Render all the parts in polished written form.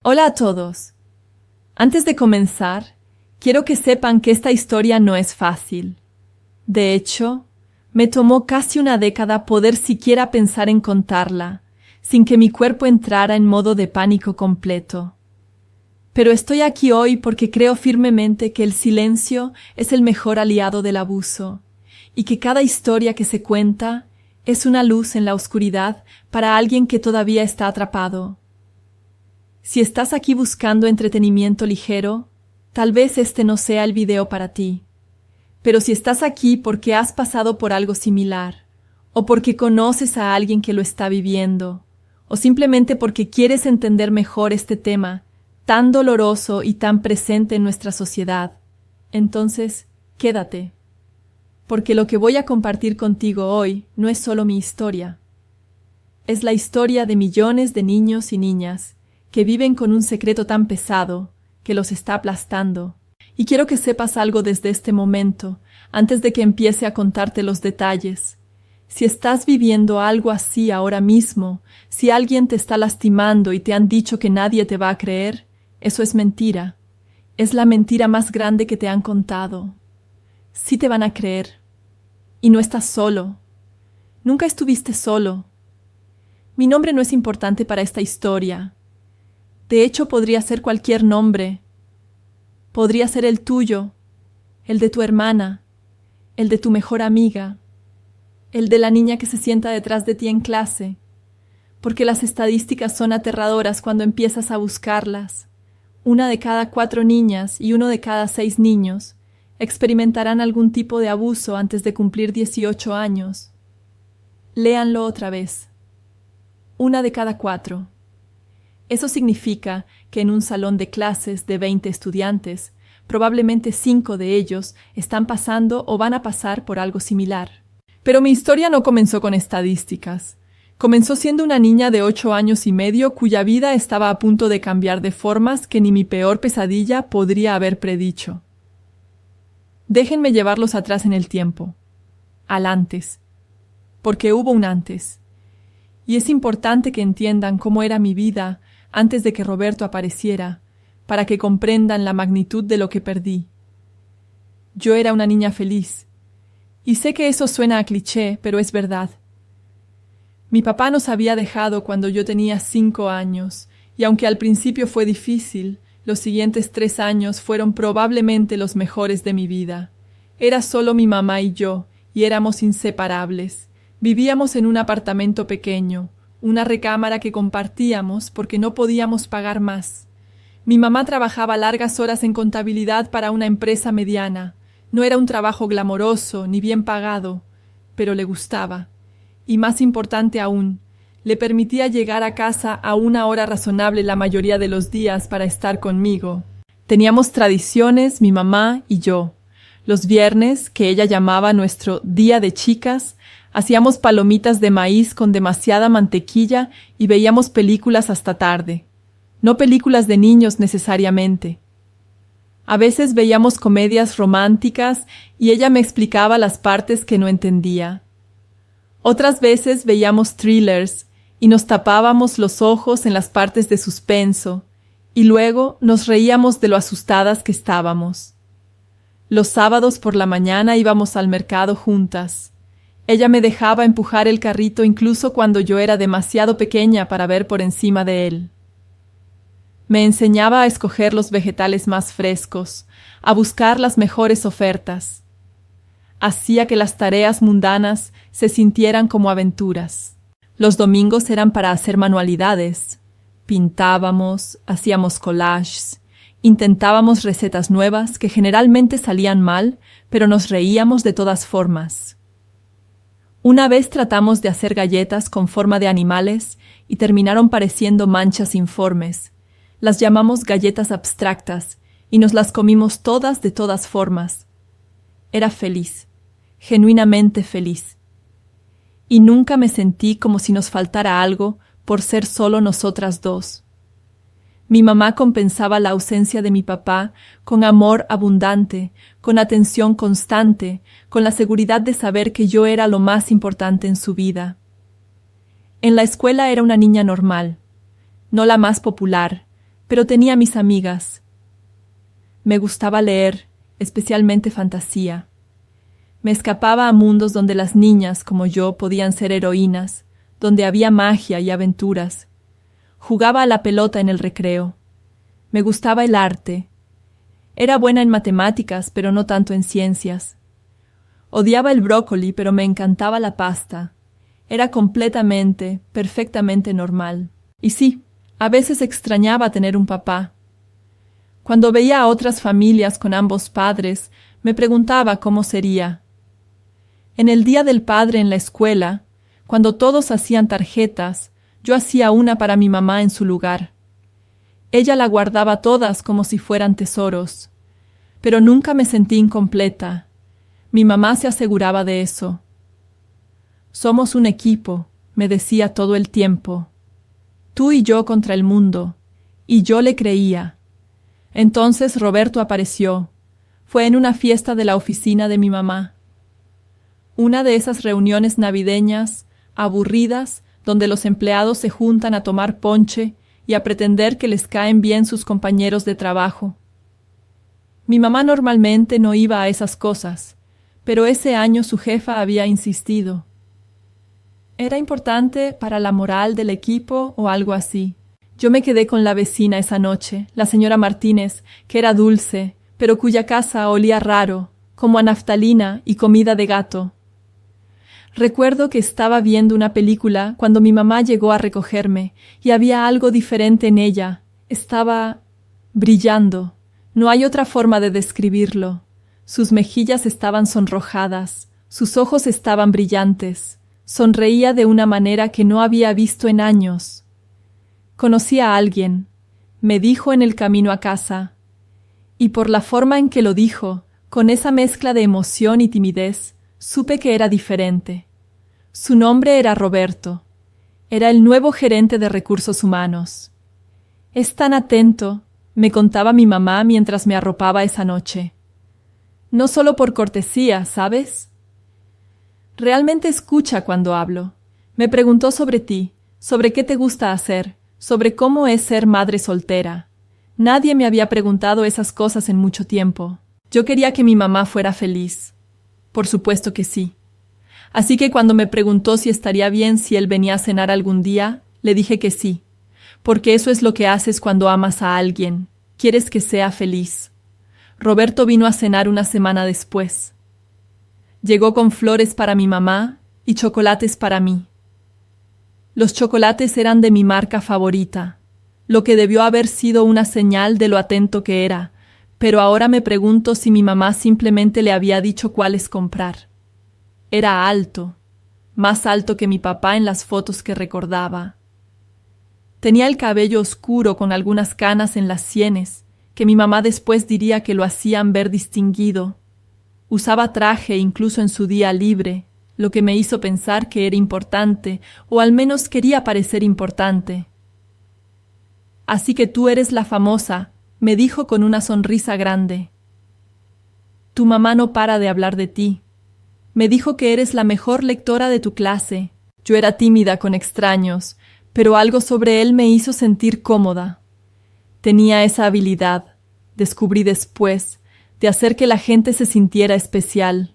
Hola a todos. Antes de comenzar, quiero que sepan que esta historia no es fácil. De hecho, me tomó casi una década poder siquiera pensar en contarla, sin que mi cuerpo entrara en modo de pánico completo. Pero estoy aquí hoy porque creo firmemente que el silencio es el mejor aliado del abuso, y que cada historia que se cuenta es una luz en la oscuridad para alguien que todavía está atrapado. Si estás aquí buscando entretenimiento ligero, tal vez este no sea el video para ti. Pero si estás aquí porque has pasado por algo similar, o porque conoces a alguien que lo está viviendo, o simplemente porque quieres entender mejor este tema tan doloroso y tan presente en nuestra sociedad, entonces quédate. Porque lo que voy a compartir contigo hoy no es solo mi historia. Es la historia de millones de niños y niñas que viven con un secreto tan pesado que los está aplastando. Y quiero que sepas algo desde este momento, antes de que empiece a contarte los detalles. Si estás viviendo algo así ahora mismo, si alguien te está lastimando y te han dicho que nadie te va a creer, eso es mentira. Es la mentira más grande que te han contado. Sí te van a creer. Y no estás solo. Nunca estuviste solo. Mi nombre no es importante para esta historia. De hecho, podría ser cualquier nombre. Podría ser el tuyo, el de tu hermana, el de tu mejor amiga, el de la niña que se sienta detrás de ti en clase, porque las estadísticas son aterradoras cuando empiezas a buscarlas. 1 de cada 4 niñas y 1 de cada 6 niños experimentarán algún tipo de abuso antes de cumplir 18 años. Léanlo otra vez. 1 de cada 4. Eso significa que en un salón de clases de 20 estudiantes, probablemente 5 de ellos están pasando o van a pasar por algo similar. Pero mi historia no comenzó con estadísticas. Comenzó siendo una niña de 8 años y medio cuya vida estaba a punto de cambiar de formas que ni mi peor pesadilla podría haber predicho. Déjenme llevarlos atrás en el tiempo, al antes, porque hubo un antes. Y es importante que entiendan cómo era mi vida antes de que Roberto apareciera, para que comprendan la magnitud de lo que perdí. Yo era una niña feliz, y sé que eso suena a cliché, pero es verdad. Mi papá nos había dejado cuando yo tenía 5 años, y aunque al principio fue difícil, los siguientes 3 años fueron probablemente los mejores de mi vida. Era solo mi mamá y yo, y éramos inseparables. Vivíamos en un apartamento pequeño, una recámara que compartíamos porque no podíamos pagar más. Mi mamá trabajaba largas horas en contabilidad para una empresa mediana. No era un trabajo glamoroso ni bien pagado, pero le gustaba. Y más importante aún, le permitía llegar a casa a una hora razonable la mayoría de los días para estar conmigo. Teníamos tradiciones, mi mamá y yo. Los viernes, que ella llamaba nuestro día de chicas, hacíamos palomitas de maíz con demasiada mantequilla y veíamos películas hasta tarde. No películas de niños necesariamente. A veces veíamos comedias románticas y ella me explicaba las partes que no entendía. Otras veces veíamos thrillers y nos tapábamos los ojos en las partes de suspenso y luego nos reíamos de lo asustadas que estábamos. Los sábados por la mañana íbamos al mercado juntas. Ella me dejaba empujar el carrito incluso cuando yo era demasiado pequeña para ver por encima de él. Me enseñaba a escoger los vegetales más frescos, a buscar las mejores ofertas. Hacía que las tareas mundanas se sintieran como aventuras. Los domingos eran para hacer manualidades. Pintábamos, hacíamos collages, intentábamos recetas nuevas que generalmente salían mal, pero nos reíamos de todas formas. Una vez tratamos de hacer galletas con forma de animales y terminaron pareciendo manchas informes. Las llamamos galletas abstractas y nos las comimos todas de todas formas. Era feliz, genuinamente feliz. Y nunca me sentí como si nos faltara algo por ser solo nosotras dos. Mi mamá compensaba la ausencia de mi papá con amor abundante, con atención constante, con la seguridad de saber que yo era lo más importante en su vida. En la escuela era una niña normal, no la más popular, pero tenía mis amigas. Me gustaba leer, especialmente fantasía. Me escapaba a mundos donde las niñas, como yo, podían ser heroínas, donde había magia y aventuras. Jugaba a la pelota en el recreo. Me gustaba el arte. Era buena en matemáticas, pero no tanto en ciencias. Odiaba el brócoli, pero me encantaba la pasta. Era completamente, perfectamente normal. Y sí, a veces extrañaba tener un papá. Cuando veía a otras familias con ambos padres, me preguntaba cómo sería. En el Día del Padre en la escuela, cuando todos hacían tarjetas, yo hacía una para mi mamá en su lugar. Ella la guardaba todas como si fueran tesoros. Pero nunca me sentí incompleta. Mi mamá se aseguraba de eso. Somos un equipo, me decía todo el tiempo. Tú y yo contra el mundo. Y yo le creía. Entonces Roberto apareció. Fue en una fiesta de la oficina de mi mamá. Una de esas reuniones navideñas, aburridas, donde los empleados se juntan a tomar ponche y a pretender que les caen bien sus compañeros de trabajo. Mi mamá normalmente no iba a esas cosas, pero ese año su jefa había insistido. Era importante para la moral del equipo o algo así. Yo me quedé con la vecina esa noche, la señora Martínez, que era dulce, pero cuya casa olía raro, como a naftalina y comida de gato. Recuerdo que estaba viendo una película cuando mi mamá llegó a recogerme, y había algo diferente en ella. Estaba brillando. No hay otra forma de describirlo. Sus mejillas estaban sonrojadas, sus ojos estaban brillantes. Sonreía de una manera que no había visto en años. Conocí a alguien, me dijo en el camino a casa, y por la forma en que lo dijo, con esa mezcla de emoción y timidez, supe que era diferente. Su nombre era Roberto. Era el nuevo gerente de recursos humanos. Es tan atento, me contaba mi mamá mientras me arropaba esa noche. No solo por cortesía, ¿sabes? Realmente escucha cuando hablo. Me preguntó sobre ti, sobre qué te gusta hacer, sobre cómo es ser madre soltera. Nadie me había preguntado esas cosas en mucho tiempo. Yo quería que mi mamá fuera feliz. Por supuesto que sí. Así que cuando me preguntó si estaría bien si él venía a cenar algún día, le dije que sí, porque eso es lo que haces cuando amas a alguien. Quieres que sea feliz. Roberto vino a cenar una semana después. Llegó con flores para mi mamá y chocolates para mí. Los chocolates eran de mi marca favorita, lo que debió haber sido una señal de lo atento que era, pero ahora me pregunto si mi mamá simplemente le había dicho cuáles comprar. Era alto, más alto que mi papá en las fotos que recordaba. Tenía el cabello oscuro con algunas canas en las sienes, que mi mamá después diría que lo hacían ver distinguido. Usaba traje incluso en su día libre, lo que me hizo pensar que era importante, o al menos quería parecer importante. Así que tú eres la famosa, me dijo con una sonrisa grande. Tu mamá no para de hablar de ti. Me dijo que eres la mejor lectora de tu clase. Yo era tímida con extraños, pero algo sobre él me hizo sentir cómoda. Tenía esa habilidad, descubrí después, de hacer que la gente se sintiera especial.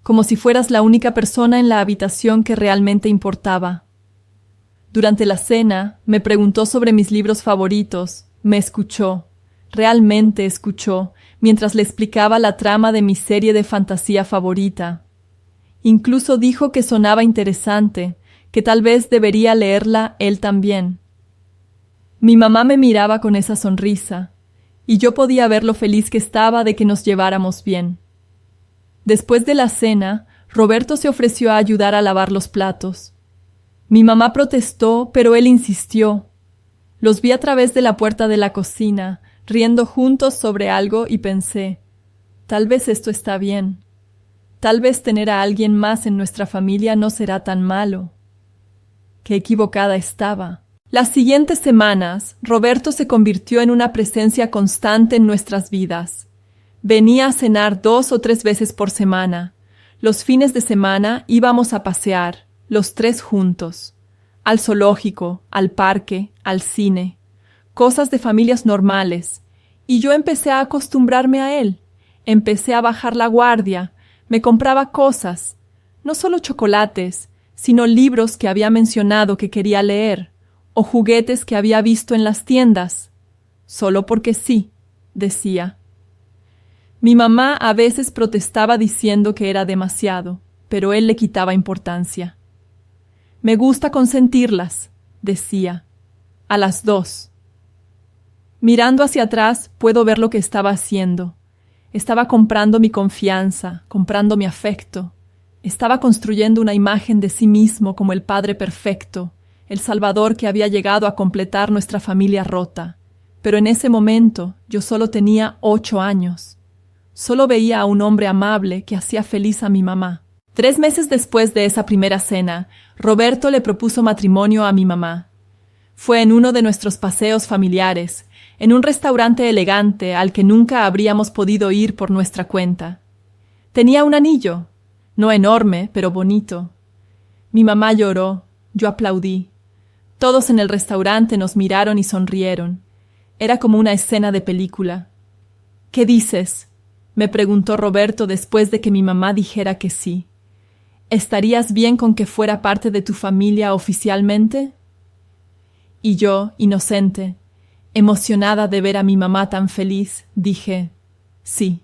Como si fueras la única persona en la habitación que realmente importaba. Durante la cena, me preguntó sobre mis libros favoritos, me escuchó, realmente escuchó, mientras le explicaba la trama de mi serie de fantasía favorita. Incluso dijo que sonaba interesante, que tal vez debería leerla él también. Mi mamá me miraba con esa sonrisa, y yo podía ver lo feliz que estaba de que nos lleváramos bien. Después de la cena, Roberto se ofreció a ayudar a lavar los platos. Mi mamá protestó, pero él insistió. Los vi a través de la puerta de la cocina, riendo juntos sobre algo y pensé, tal vez esto está bien. Tal vez tener a alguien más en nuestra familia no será tan malo. Qué equivocada estaba. Las siguientes semanas, Roberto se convirtió en una presencia constante en nuestras vidas. Venía a cenar 2 o 3 veces por semana. Los fines de semana íbamos a pasear, los 3 juntos. Al zoológico, al parque, al cine. cosas de familias normales, y yo empecé a acostumbrarme a él. Empecé a bajar la guardia, me compraba cosas, no solo chocolates, sino libros que había mencionado que quería leer, o juguetes que había visto en las tiendas. Solo porque sí, decía. Mi mamá a veces protestaba diciendo que era demasiado, pero él le quitaba importancia. Me gusta consentirlas, decía, a las 2. Mirando hacia atrás puedo ver lo que estaba haciendo. Estaba comprando mi confianza, comprando mi afecto. Estaba construyendo una imagen de sí mismo como el padre perfecto, el salvador que había llegado a completar nuestra familia rota. Pero en ese momento yo solo tenía 8 años. Solo veía a un hombre amable que hacía feliz a mi mamá. 3 meses después de esa primera cena, Roberto le propuso matrimonio a mi mamá. Fue en uno de nuestros paseos familiares, en un restaurante elegante al que nunca habríamos podido ir por nuestra cuenta. Tenía un anillo, no enorme, pero bonito. Mi mamá lloró, yo aplaudí. Todos en el restaurante nos miraron y sonrieron. Era como una escena de película. ¿Qué dices?, me preguntó Roberto después de que mi mamá dijera que sí. ¿Estarías bien con que fuera parte de tu familia oficialmente? Y yo, inocente, emocionada de ver a mi mamá tan feliz, dije, sí.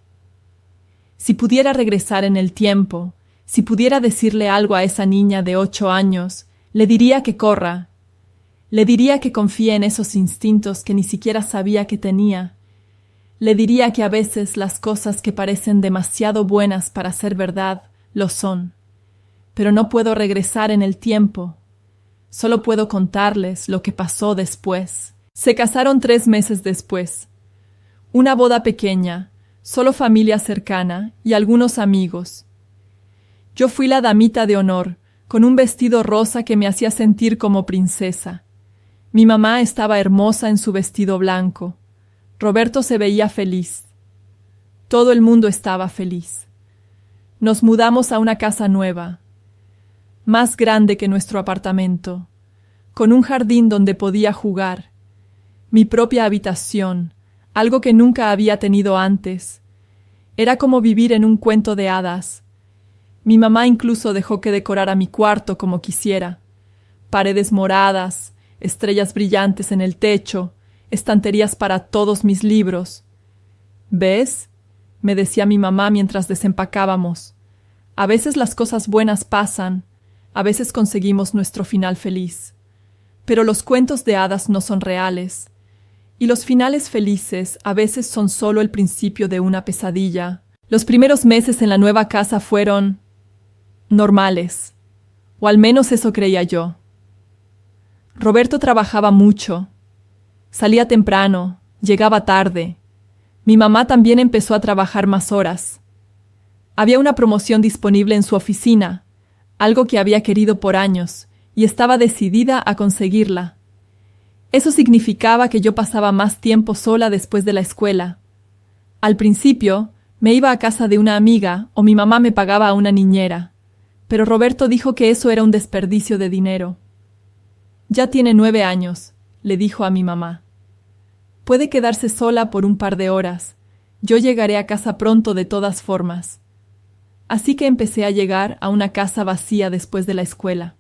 Si pudiera regresar en el tiempo, si pudiera decirle algo a esa niña de 8 años, le diría que corra. Le diría que confíe en esos instintos que ni siquiera sabía que tenía. Le diría que a veces las cosas que parecen demasiado buenas para ser verdad, lo son. Pero no puedo regresar en el tiempo. Solo puedo contarles lo que pasó después. Se casaron 3 meses después. Una boda pequeña, solo familia cercana y algunos amigos. Yo fui la damita de honor, con un vestido rosa que me hacía sentir como princesa. Mi mamá estaba hermosa en su vestido blanco. Roberto se veía feliz. Todo el mundo estaba feliz. Nos mudamos a una casa nueva, más grande que nuestro apartamento, con un jardín donde podía jugar, mi propia habitación, algo que nunca había tenido antes. Era como vivir en un cuento de hadas. Mi mamá incluso dejó que decorara mi cuarto como quisiera. Paredes moradas, estrellas brillantes en el techo, estanterías para todos mis libros. ¿Ves?, me decía mi mamá mientras desempacábamos. A veces las cosas buenas pasan, a veces conseguimos nuestro final feliz. Pero los cuentos de hadas no son reales. Y los finales felices a veces son solo el principio de una pesadilla. Los primeros meses en la nueva casa fueron normales, o al menos eso creía yo. Roberto trabajaba mucho. Salía temprano, llegaba tarde. Mi mamá también empezó a trabajar más horas. Había una promoción disponible en su oficina, algo que había querido por años, y estaba decidida a conseguirla. Eso significaba que yo pasaba más tiempo sola después de la escuela. Al principio, me iba a casa de una amiga o mi mamá me pagaba a una niñera, pero Roberto dijo que eso era un desperdicio de dinero. Ya tiene 9 años, le dijo a mi mamá. Puede quedarse sola por un par de horas. Yo llegaré a casa pronto de todas formas. Así que empecé a llegar a una casa vacía después de la escuela.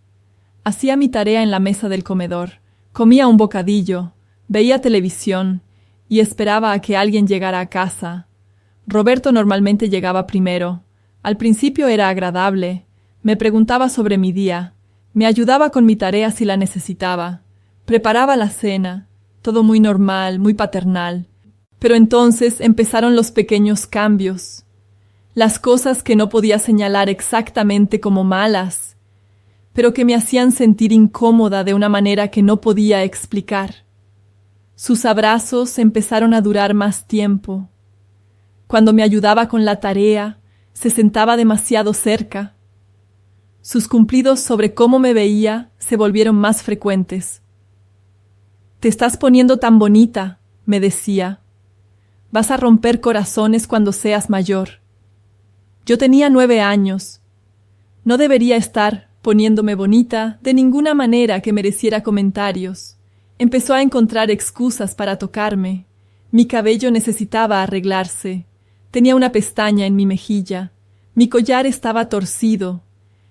Hacía mi tarea en la mesa del comedor, comía un bocadillo, veía televisión y esperaba a que alguien llegara a casa. Roberto normalmente llegaba primero. Al principio era agradable. Me preguntaba sobre mi día. Me ayudaba con mi tarea si la necesitaba. Preparaba la cena. Todo muy normal, muy paternal. Pero entonces empezaron los pequeños cambios. Las cosas que no podía señalar exactamente como malas, pero que me hacían sentir incómoda de una manera que no podía explicar. Sus abrazos empezaron a durar más tiempo. Cuando me ayudaba con la tarea, se sentaba demasiado cerca. Sus cumplidos sobre cómo me veía se volvieron más frecuentes. «Te estás poniendo tan bonita», me decía. «Vas a romper corazones cuando seas mayor». Yo tenía 9 años. No debería estar poniéndome bonita de ninguna manera que mereciera comentarios. Empezó a encontrar excusas para tocarme. Mi cabello necesitaba arreglarse. Tenía una pestaña en mi mejilla. Mi collar estaba torcido.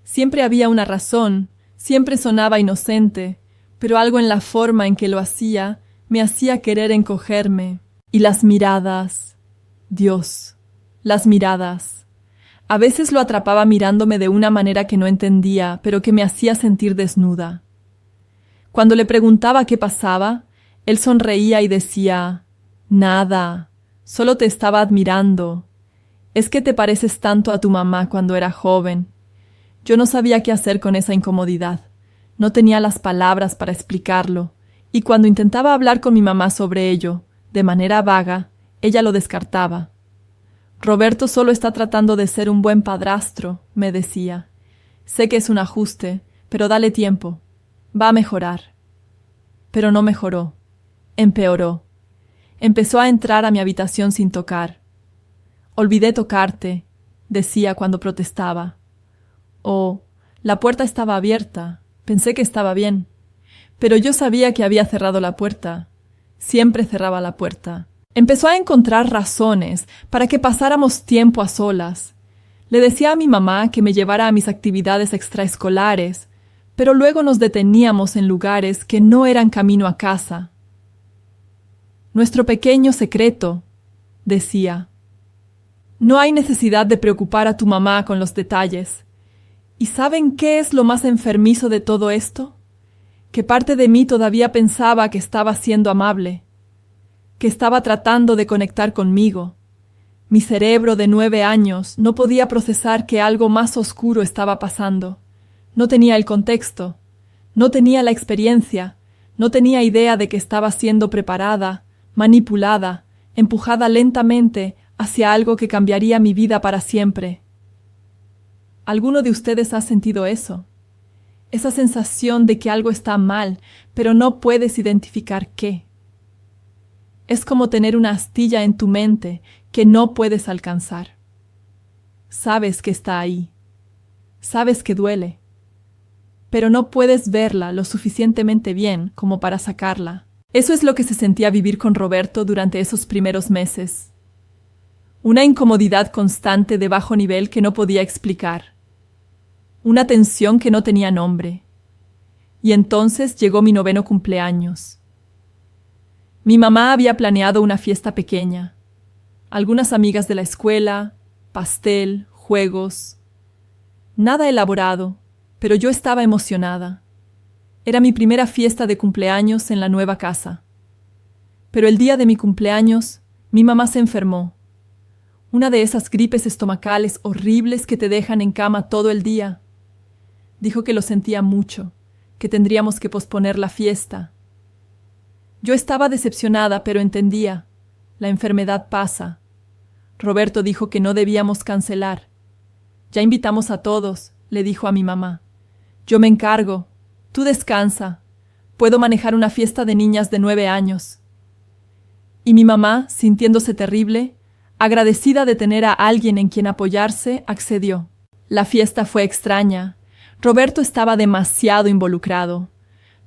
Siempre había una razón, siempre sonaba inocente, pero algo en la forma en que lo hacía me hacía querer encogerme. Y las miradas. Dios, las miradas. A veces lo atrapaba mirándome de una manera que no entendía, pero que me hacía sentir desnuda. Cuando le preguntaba qué pasaba, él sonreía y decía: «Nada, solo te estaba admirando. Es que te pareces tanto a tu mamá cuando era joven». Yo no sabía qué hacer con esa incomodidad. No tenía las palabras para explicarlo, y cuando intentaba hablar con mi mamá sobre ello, de manera vaga, ella lo descartaba. «Roberto solo está tratando de ser un buen padrastro», me decía. «Sé que es un ajuste, pero dale tiempo. Va a mejorar». Pero no mejoró. Empeoró. Empezó a entrar a mi habitación sin tocar. «Olvidé tocarte», decía cuando protestaba. «Oh, la puerta estaba abierta. Pensé que estaba bien». Pero yo sabía que había cerrado la puerta. Siempre cerraba la puerta. Empezó a encontrar razones para que pasáramos tiempo a solas. Le decía a mi mamá que me llevara a mis actividades extraescolares, pero luego nos deteníamos en lugares que no eran camino a casa. «Nuestro pequeño secreto», decía. «No hay necesidad de preocupar a tu mamá con los detalles. ¿Y saben qué es lo más enfermizo de todo esto? Que parte de mí todavía pensaba que estaba siendo amable, que estaba tratando de conectar conmigo. Mi cerebro de 9 años no podía procesar que algo más oscuro estaba pasando. No tenía el contexto, no tenía la experiencia, no tenía idea de que estaba siendo preparada, manipulada, empujada lentamente hacia algo que cambiaría mi vida para siempre». ¿Alguno de ustedes ha sentido eso? Esa sensación de que algo está mal, pero no puedes identificar qué. Es como tener una astilla en tu mente que no puedes alcanzar. Sabes que está ahí. Sabes que duele. Pero no puedes verla lo suficientemente bien como para sacarla. Eso es lo que se sentía vivir con Roberto durante esos primeros meses. Una incomodidad constante de bajo nivel que no podía explicar. Una tensión que no tenía nombre. Y entonces llegó mi 9º cumpleaños. Mi mamá había planeado una fiesta pequeña. Algunas amigas de la escuela, pastel, juegos. Nada elaborado, pero yo estaba emocionada. Era mi primera fiesta de cumpleaños en la nueva casa. Pero el día de mi cumpleaños, mi mamá se enfermó. Una de esas gripes estomacales horribles que te dejan en cama todo el día. Dijo que lo sentía mucho, que tendríamos que posponer la fiesta. Yo estaba decepcionada, pero entendía. La enfermedad pasa. Roberto dijo que no debíamos cancelar. «Ya invitamos a todos», le dijo a mi mamá. «Yo me encargo. Tú descansa. Puedo manejar una fiesta de niñas de 9 años». Y mi mamá, sintiéndose terrible, agradecida de tener a alguien en quien apoyarse, accedió. La fiesta fue extraña. Roberto estaba demasiado involucrado.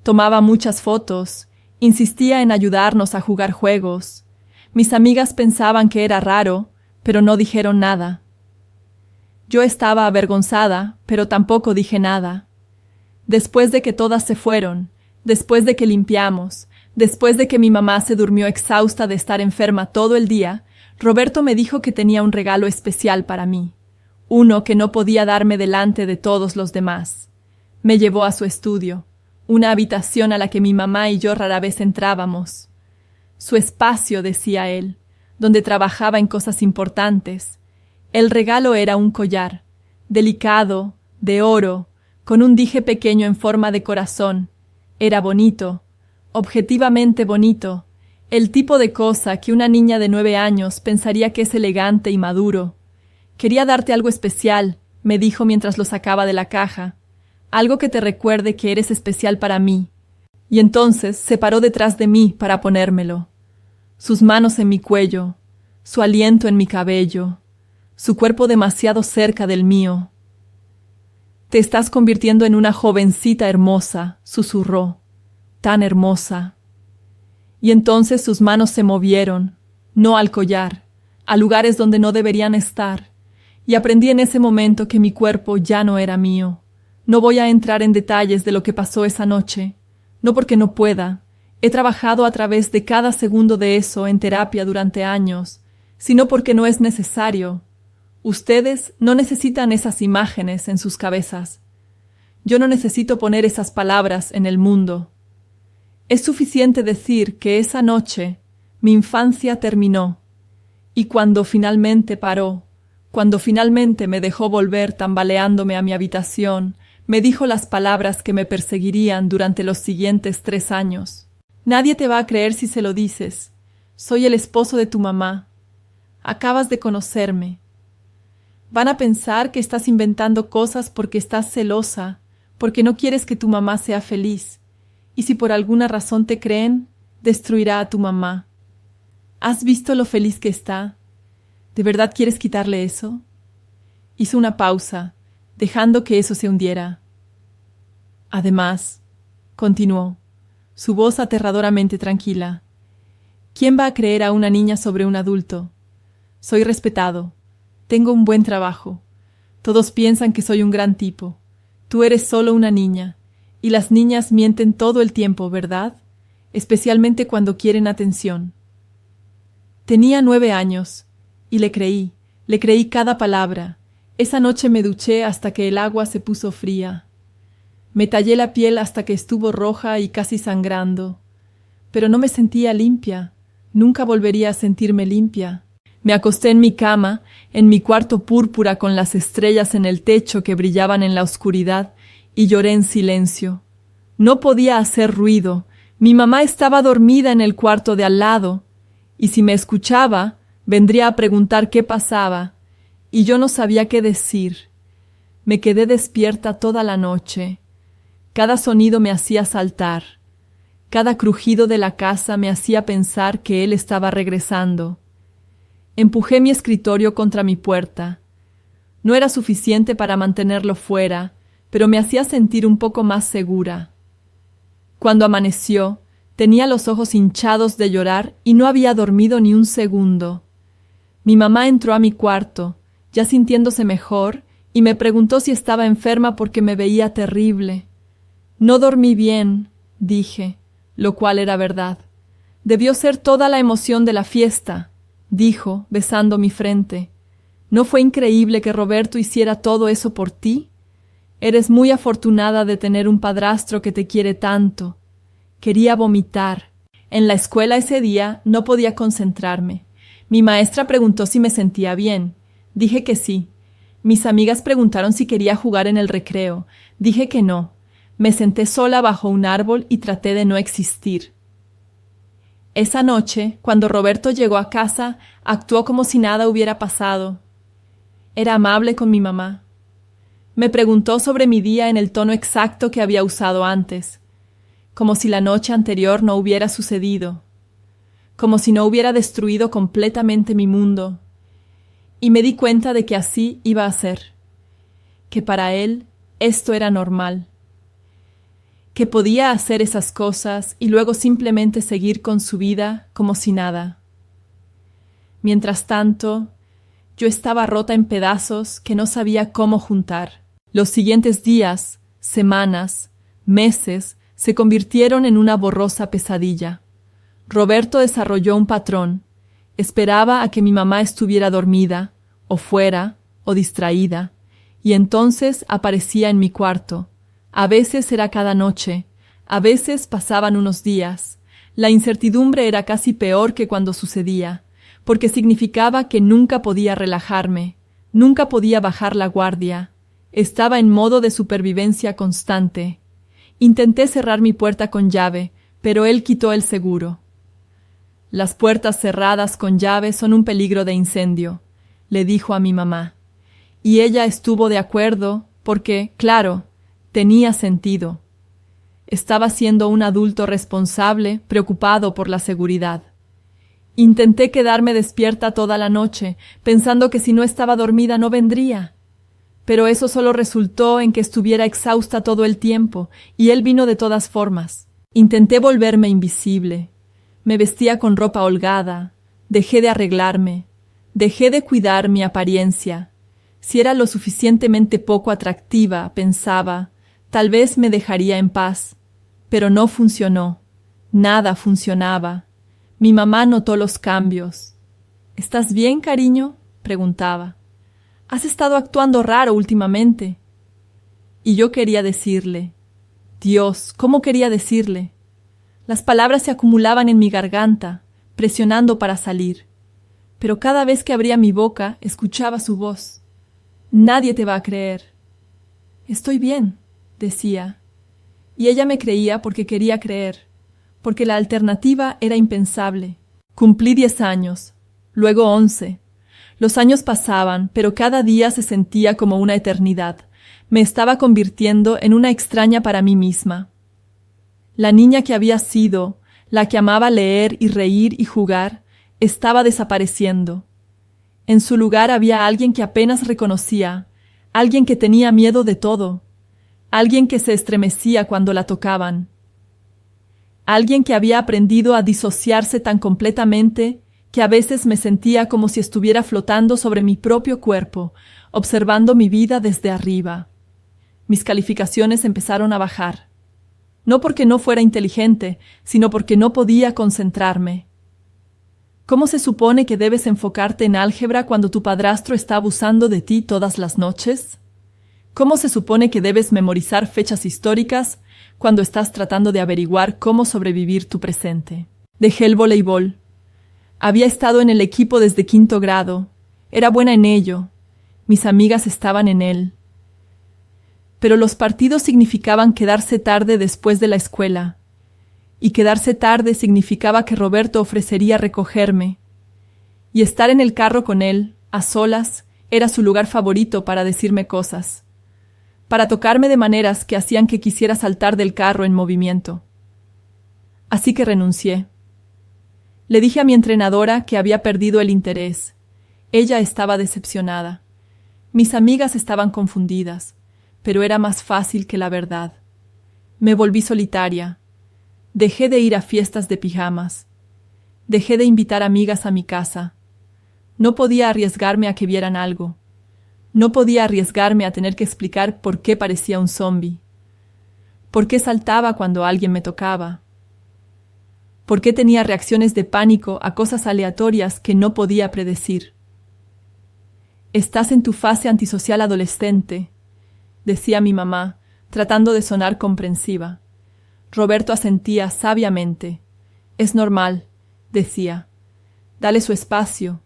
Tomaba muchas fotos, insistía en ayudarnos a jugar juegos. Mis amigas pensaban que era raro, pero no dijeron nada. Yo estaba avergonzada, pero tampoco dije nada. Después de que todas se fueron, después de que limpiamos, después de que mi mamá se durmió exhausta de estar enferma todo el día, Roberto me dijo que tenía un regalo especial para mí. Uno que no podía darme delante de todos los demás. Me llevó a su estudio, una habitación a la que mi mamá y yo rara vez entrábamos. Su espacio, decía él, donde trabajaba en cosas importantes. El regalo era un collar, delicado, de oro, con un dije pequeño en forma de corazón. Era bonito, objetivamente bonito, el tipo de cosa que una niña de 9 años pensaría que es elegante y maduro. «Quería darte algo especial», me dijo mientras lo sacaba de la caja. «Algo que te recuerde que eres especial para mí». Y entonces se paró detrás de mí para ponérmelo. Sus manos en mi cuello, su aliento en mi cabello, su cuerpo demasiado cerca del mío. «Te estás convirtiendo en una jovencita hermosa», susurró. «Tan hermosa». Y entonces sus manos se movieron, no al collar, a lugares donde no deberían estar, y aprendí en ese momento que mi cuerpo ya no era mío. No voy a entrar en detalles de lo que pasó esa noche, no porque no pueda. He trabajado a través de cada segundo de eso en terapia durante años, sino porque no es necesario. Ustedes no necesitan esas imágenes en sus cabezas. Yo no necesito poner esas palabras en el mundo. Es suficiente decir que esa noche mi infancia terminó, y cuando finalmente paró, cuando finalmente me dejó volver tambaleándome a mi habitación, me dijo las palabras que me perseguirían durante los siguientes 3 años. Nadie te va a creer si se lo dices. Soy el esposo de tu mamá. Acabas de conocerme. Van a pensar que estás inventando cosas porque estás celosa, porque no quieres que tu mamá sea feliz. Y si por alguna razón te creen, destruirá a tu mamá. ¿Has visto lo feliz que está? ¿De verdad quieres quitarle eso? Hizo una pausa, dejando que eso se hundiera. Además, continuó, su voz aterradoramente tranquila, ¿quién va a creer a una niña sobre un adulto? Soy respetado. Tengo un buen trabajo. Todos piensan que soy un gran tipo. Tú eres solo una niña. Y las niñas mienten todo el tiempo, ¿verdad? Especialmente cuando quieren atención. Tenía 9 años, y le creí cada palabra. Esa noche me duché hasta que el agua se puso fría. Me tallé la piel hasta que estuvo roja y casi sangrando. Pero no me sentía limpia. Nunca volvería a sentirme limpia. Me acosté en mi cama, en mi cuarto púrpura con las estrellas en el techo que brillaban en la oscuridad, y lloré en silencio. No podía hacer ruido. Mi mamá estaba dormida en el cuarto de al lado, y si me escuchaba, vendría a preguntar qué pasaba, y yo no sabía qué decir. Me quedé despierta toda la noche. Cada sonido me hacía saltar. Cada crujido de la casa me hacía pensar que él estaba regresando. Empujé mi escritorio contra mi puerta. No era suficiente para mantenerlo fuera, pero me hacía sentir un poco más segura. Cuando amaneció, tenía los ojos hinchados de llorar y no había dormido ni un segundo. Mi mamá entró a mi cuarto, ya sintiéndose mejor, y me preguntó si estaba enferma porque me veía terrible. No dormí bien, dije, lo cual era verdad. Debió ser toda la emoción de la fiesta, dijo, besando mi frente. ¿No fue increíble que Roberto hiciera todo eso por ti? Eres muy afortunada de tener un padrastro que te quiere tanto. Quería vomitar. En la escuela ese día no podía concentrarme. Mi maestra preguntó si me sentía bien. Dije que sí. Mis amigas preguntaron si quería jugar en el recreo. Dije que no. Me senté sola bajo un árbol y traté de no existir. Esa noche, cuando Roberto llegó a casa, actuó como si nada hubiera pasado. Era amable con mi mamá. Me preguntó sobre mi día en el tono exacto que había usado antes, como si la noche anterior no hubiera sucedido, como si no hubiera destruido completamente mi mundo. Y me di cuenta de que así iba a ser, que para él esto era normal, que podía hacer esas cosas y luego simplemente seguir con su vida como si nada. Mientras tanto, yo estaba rota en pedazos que no sabía cómo juntar. Los siguientes días, semanas, meses, se convirtieron en una borrosa pesadilla. Roberto desarrolló un patrón. Esperaba a que mi mamá estuviera dormida, o fuera, o distraída, y entonces aparecía en mi cuarto. A veces era cada noche, a veces pasaban unos días. La incertidumbre era casi peor que cuando sucedía, porque significaba que nunca podía relajarme, nunca podía bajar la guardia. Estaba en modo de supervivencia constante. Intenté cerrar mi puerta con llave, pero él quitó el seguro. Las puertas cerradas con llave son un peligro de incendio, le dijo a mi mamá. Y ella estuvo de acuerdo porque, claro, tenía sentido. Estaba siendo un adulto responsable, preocupado por la seguridad. Intenté quedarme despierta toda la noche, pensando que si no estaba dormida no vendría. Pero eso solo resultó en que estuviera exhausta todo el tiempo, y él vino de todas formas. Intenté volverme invisible. Me vestía con ropa holgada, dejé de arreglarme, dejé de cuidar mi apariencia. Si era lo suficientemente poco atractiva, pensaba, tal vez me dejaría en paz. Pero no funcionó. Nada funcionaba. Mi mamá notó los cambios. ¿Estás bien, cariño?, preguntaba. Has estado actuando raro últimamente. Y yo quería decirle. Dios, ¿cómo quería decirle? Las palabras se acumulaban en mi garganta, presionando para salir. Pero cada vez que abría mi boca, escuchaba su voz. Nadie te va a creer. Estoy bien, decía. Y ella me creía porque quería creer, porque la alternativa era impensable. Cumplí 10 años, luego 11. Los años pasaban, pero cada día se sentía como una eternidad. Me estaba convirtiendo en una extraña para mí misma. La niña que había sido, la que amaba leer y reír y jugar, estaba desapareciendo. En su lugar había alguien que apenas reconocía, alguien que tenía miedo de todo, alguien que se estremecía cuando la tocaban, alguien que había aprendido a disociarse tan completamente que a veces me sentía como si estuviera flotando sobre mi propio cuerpo, observando mi vida desde arriba. Mis calificaciones empezaron a bajar. No porque no fuera inteligente, sino porque no podía concentrarme. ¿Cómo se supone que debes enfocarte en álgebra cuando tu padrastro está abusando de ti todas las noches? ¿Cómo se supone que debes memorizar fechas históricas cuando estás tratando de averiguar cómo sobrevivir tu presente? Dejé el voleibol. Había estado en el equipo desde 5º grado. Era buena en ello. Mis amigas estaban en él. Pero los partidos significaban quedarse tarde después de la escuela. Y quedarse tarde significaba que Roberto ofrecería recogerme. Y estar en el carro con él, a solas, era su lugar favorito para decirme cosas. Para tocarme de maneras que hacían que quisiera saltar del carro en movimiento. Así que renuncié. Le dije a mi entrenadora que había perdido el interés. Ella estaba decepcionada. Mis amigas estaban confundidas, pero era más fácil que la verdad. Me volví solitaria. Dejé de ir a fiestas de pijamas. Dejé de invitar amigas a mi casa. No podía arriesgarme a que vieran algo. No podía arriesgarme a tener que explicar por qué parecía un zombi. ¿Por qué saltaba cuando alguien me tocaba? ¿Por qué tenía reacciones de pánico a cosas aleatorias que no podía predecir? Estás en tu fase antisocial adolescente, decía mi mamá, tratando de sonar comprensiva. Roberto asentía sabiamente. Es normal, decía. Dale su espacio.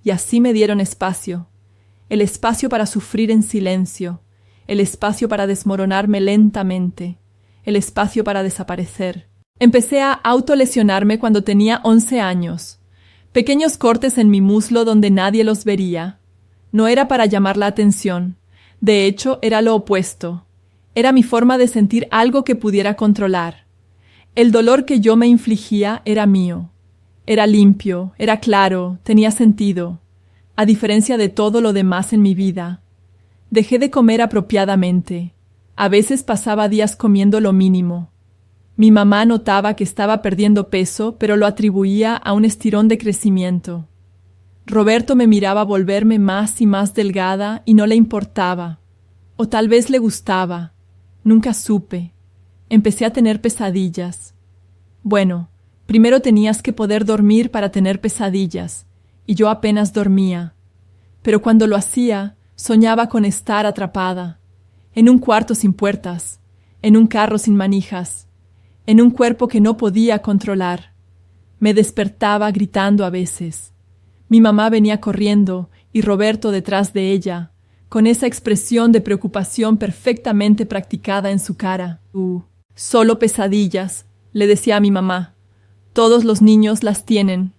Y así me dieron espacio. El espacio para sufrir en silencio. El espacio para desmoronarme lentamente. El espacio para desaparecer. Empecé a autolesionarme cuando tenía 11 años. Pequeños cortes en mi muslo donde nadie los vería. No era para llamar la atención. De hecho, era lo opuesto. Era mi forma de sentir algo que pudiera controlar. El dolor que yo me infligía era mío. Era limpio, era claro, tenía sentido. A diferencia de todo lo demás en mi vida. Dejé de comer apropiadamente. A veces pasaba días comiendo lo mínimo. Mi mamá notaba que estaba perdiendo peso, pero lo atribuía a un estirón de crecimiento. Roberto me miraba volverme más y más delgada y no le importaba. O tal vez le gustaba. Nunca supe. Empecé a tener pesadillas. Bueno, primero tenías que poder dormir para tener pesadillas, y yo apenas dormía. Pero cuando lo hacía, soñaba con estar atrapada, en un cuarto sin puertas, en un carro sin manijas, en un cuerpo que no podía controlar. Me despertaba gritando a veces. Mi mamá venía corriendo y Roberto detrás de ella, con esa expresión de preocupación perfectamente practicada en su cara. Solo pesadillas, le decía a mi mamá. Todos los niños las tienen.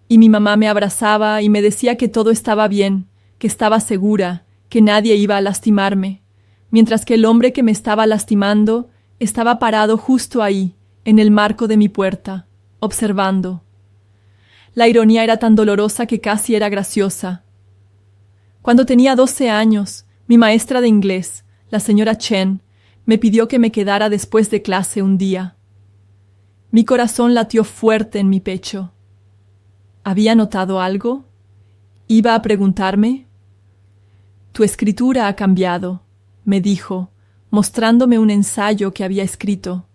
Y mi mamá me abrazaba y me decía que todo estaba bien, que estaba segura, que nadie iba a lastimarme, mientras que el hombre que me estaba lastimando estaba parado justo ahí, en el marco de mi puerta, observando. La ironía era tan dolorosa que casi era graciosa. Cuando tenía 12 años, mi maestra de inglés, la señora Chen, me pidió que me quedara después de clase un día. Mi corazón latió fuerte en mi pecho. ¿Había notado algo? ¿Iba a preguntarme? Tu escritura ha cambiado, me dijo, mostrándome un ensayo que había escrito.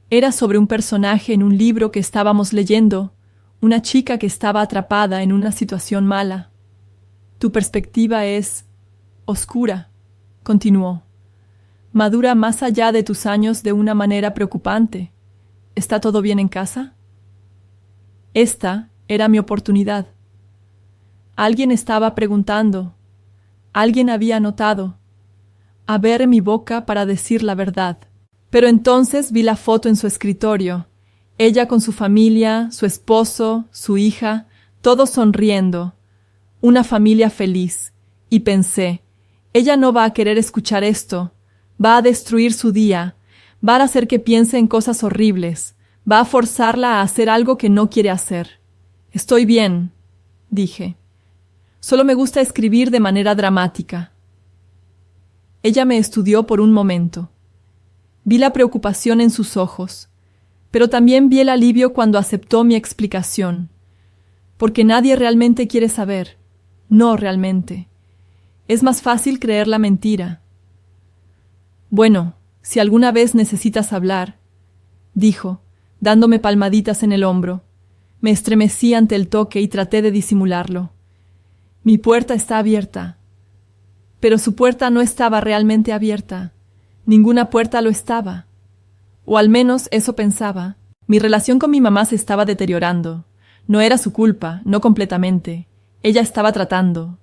Era sobre un personaje en un libro que estábamos leyendo, una chica que estaba atrapada en una situación mala. Tu perspectiva es oscura, continuó. Madura más allá de tus años de una manera preocupante. ¿Está todo bien en casa? Esta era mi oportunidad. Alguien estaba preguntando. Alguien había notado. Abrí mi boca para decir la verdad. Pero entonces vi la foto en su escritorio. Ella con su familia, su esposo, su hija, todos sonriendo. Una familia feliz. Y pensé, ella no va a querer escuchar esto. Va a destruir su día. Va a hacer que piense en cosas horribles. Va a forzarla a hacer algo que no quiere hacer. Estoy bien, dije. Solo me gusta escribir de manera dramática. Ella me estudió por un momento. Vi la preocupación en sus ojos, pero también vi el alivio cuando aceptó mi explicación. Porque nadie realmente quiere saber. No realmente. Es más fácil creer la mentira. Bueno, si alguna vez necesitas hablar, dijo, dándome palmaditas en el hombro. Me estremecí ante el toque y traté de disimularlo. Mi puerta está abierta. Pero su puerta no estaba realmente abierta. Ninguna puerta lo estaba. O al menos eso pensaba. Mi relación con mi mamá se estaba deteriorando. No era su culpa, no completamente. Ella estaba tratando.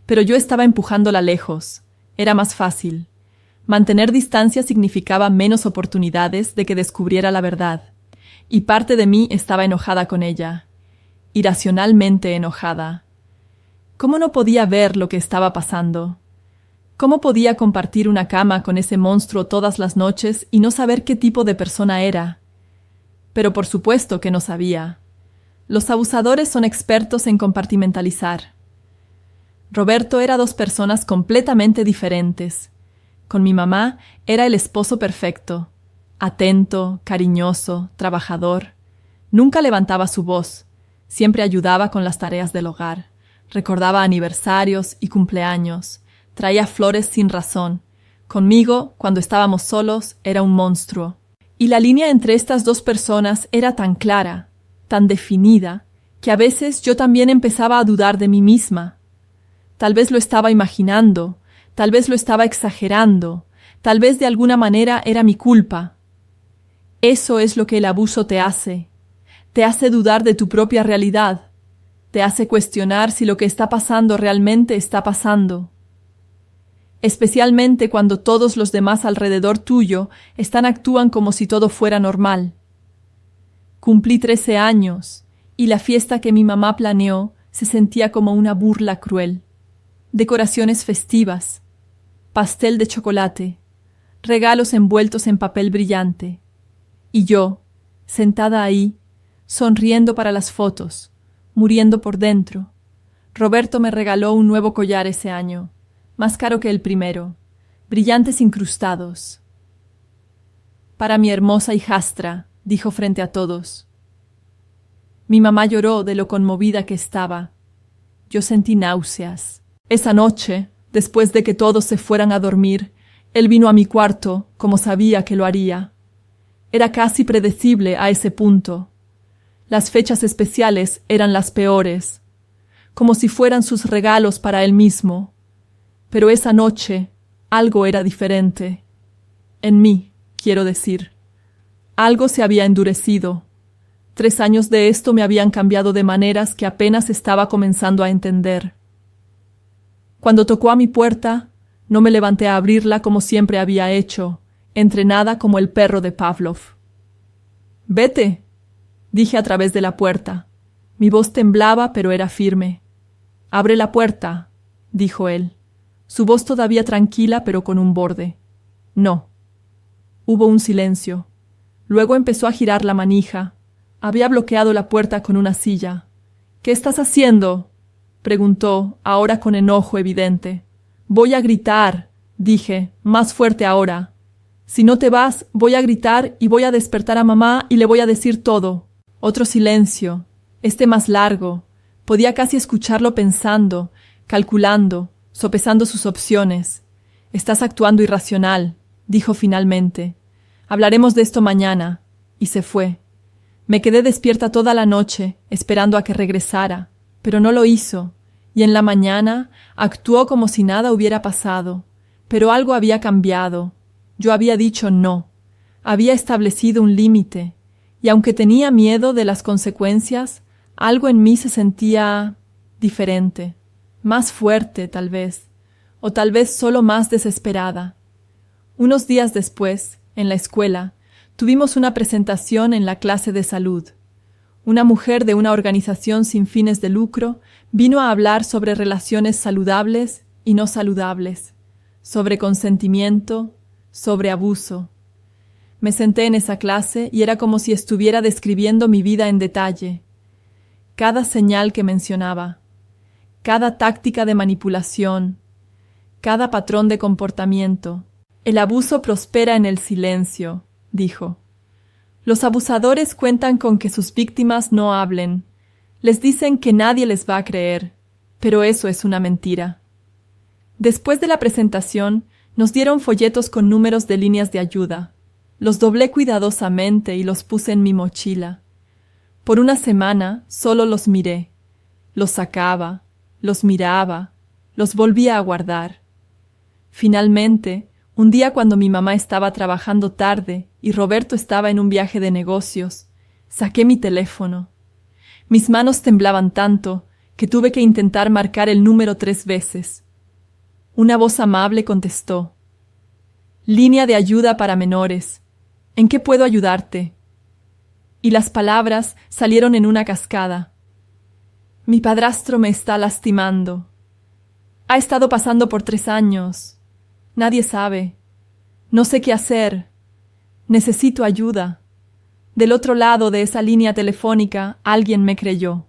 Pero yo estaba empujándola lejos. Era más fácil. Mantener distancia significaba menos oportunidades de que descubriera la verdad. Y parte de mí estaba enojada con ella. Irracionalmente enojada. ¿Cómo no podía ver lo que estaba pasando? ¿Cómo podía compartir una cama con ese monstruo todas las noches y no saber qué tipo de persona era? Pero por supuesto que no sabía. Los abusadores son expertos en compartimentalizar. Roberto era dos personas completamente diferentes. Con mi mamá era el esposo perfecto, atento, cariñoso, trabajador. Nunca levantaba su voz, siempre ayudaba con las tareas del hogar, recordaba aniversarios y cumpleaños, traía flores sin razón. Conmigo, cuando estábamos solos, era un monstruo. Y la línea entre estas dos personas era tan clara, tan definida, que a veces yo también empezaba a dudar de mí misma. Tal vez lo estaba imaginando, tal vez lo estaba exagerando, tal vez de alguna manera era mi culpa. Eso es lo que el abuso te hace dudar de tu propia realidad, te hace cuestionar si lo que está pasando realmente está pasando. Especialmente cuando todos los demás alrededor tuyo actúan como si todo fuera normal. Cumplí 13 años, y la fiesta que mi mamá planeó se sentía como una burla cruel. Decoraciones festivas, pastel de chocolate, regalos envueltos en papel brillante. Y yo, sentada ahí, sonriendo para las fotos, muriendo por dentro. Roberto me regaló un nuevo collar ese año, más caro que el primero, brillantes incrustados. Para mi hermosa hijastra, dijo frente a todos. Mi mamá lloró de lo conmovida que estaba. Yo sentí náuseas. Esa noche, después de que todos se fueran a dormir, él vino a mi cuarto, como sabía que lo haría. Era casi predecible a ese punto. Las fechas especiales eran las peores, como si fueran sus regalos para él mismo. Pero esa noche algo era diferente. En mí, quiero decir. Algo se había endurecido. 3 años de esto me habían cambiado de maneras que apenas estaba comenzando a entender. Cuando tocó a mi puerta, no me levanté a abrirla como siempre había hecho, entrenada como el perro de Pavlov. «Vete», dije a través de la puerta. Mi voz temblaba, pero era firme. «Abre la puerta», dijo él. Su voz todavía tranquila, pero con un borde. «No». Hubo un silencio. Luego empezó a girar la manija. Había bloqueado la puerta con una silla. «¿Qué estás haciendo?», preguntó, ahora con enojo evidente. «Voy a gritar», dije, más fuerte ahora. Si no te vas, voy a gritar y voy a despertar a mamá y le voy a decir todo. Otro silencio, este más largo. Podía casi escucharlo pensando, calculando, sopesando sus opciones. Estás actuando irracional, dijo finalmente. Hablaremos de esto mañana. Y se fue. Me quedé despierta toda la noche, esperando a que regresara, pero no lo hizo, y en la mañana actuó como si nada hubiera pasado. Pero algo había cambiado. Yo había dicho no. Había establecido un límite, y aunque tenía miedo de las consecuencias, algo en mí se sentía diferente, más fuerte tal vez, o tal vez solo más desesperada. Unos días después, en la escuela, tuvimos una presentación en la clase de salud. Una mujer de una organización sin fines de lucro vino a hablar sobre relaciones saludables y no saludables, sobre consentimiento, sobre abuso. Me senté en esa clase y era como si estuviera describiendo mi vida en detalle. Cada señal que mencionaba, cada táctica de manipulación, cada patrón de comportamiento. El abuso prospera en el silencio, dijo. Los abusadores cuentan con que sus víctimas no hablen. Les dicen que nadie les va a creer, pero eso es una mentira. Después de la presentación, nos dieron folletos con números de líneas de ayuda. Los doblé cuidadosamente y los puse en mi mochila. Por una semana solo los miré. Los sacaba, los miraba, los volvía a guardar. Finalmente, un día cuando mi mamá estaba trabajando tarde y Roberto estaba en un viaje de negocios, saqué mi teléfono. Mis manos temblaban tanto que tuve que intentar marcar el número 3 veces. Una voz amable contestó. Línea de ayuda para menores. ¿En qué puedo ayudarte? Y las palabras salieron en una cascada. Mi padrastro me está lastimando. Ha estado pasando por 3 años. Nadie sabe. No sé qué hacer. Necesito ayuda. Del otro lado de esa línea telefónica, alguien me creyó.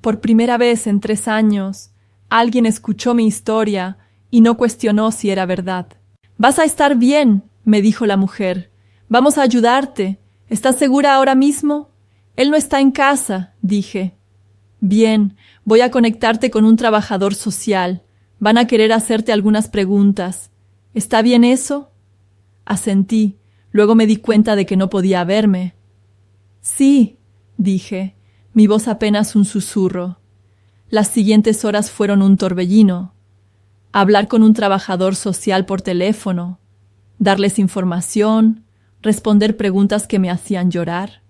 Por primera vez en 3 años, alguien escuchó mi historia y no cuestionó si era verdad. «Vas a estar bien», me dijo la mujer. «Vamos a ayudarte. ¿Estás segura ahora mismo?» «Él no está en casa», dije. «Bien, voy a conectarte con un trabajador social. Van a querer hacerte algunas preguntas. ¿Está bien eso?» Asentí. Luego me di cuenta de que no podía verme. «Sí», dije, mi voz apenas un susurro. Las siguientes horas fueron un torbellino. Hablar con un trabajador social por teléfono, darles información, responder preguntas que me hacían llorar.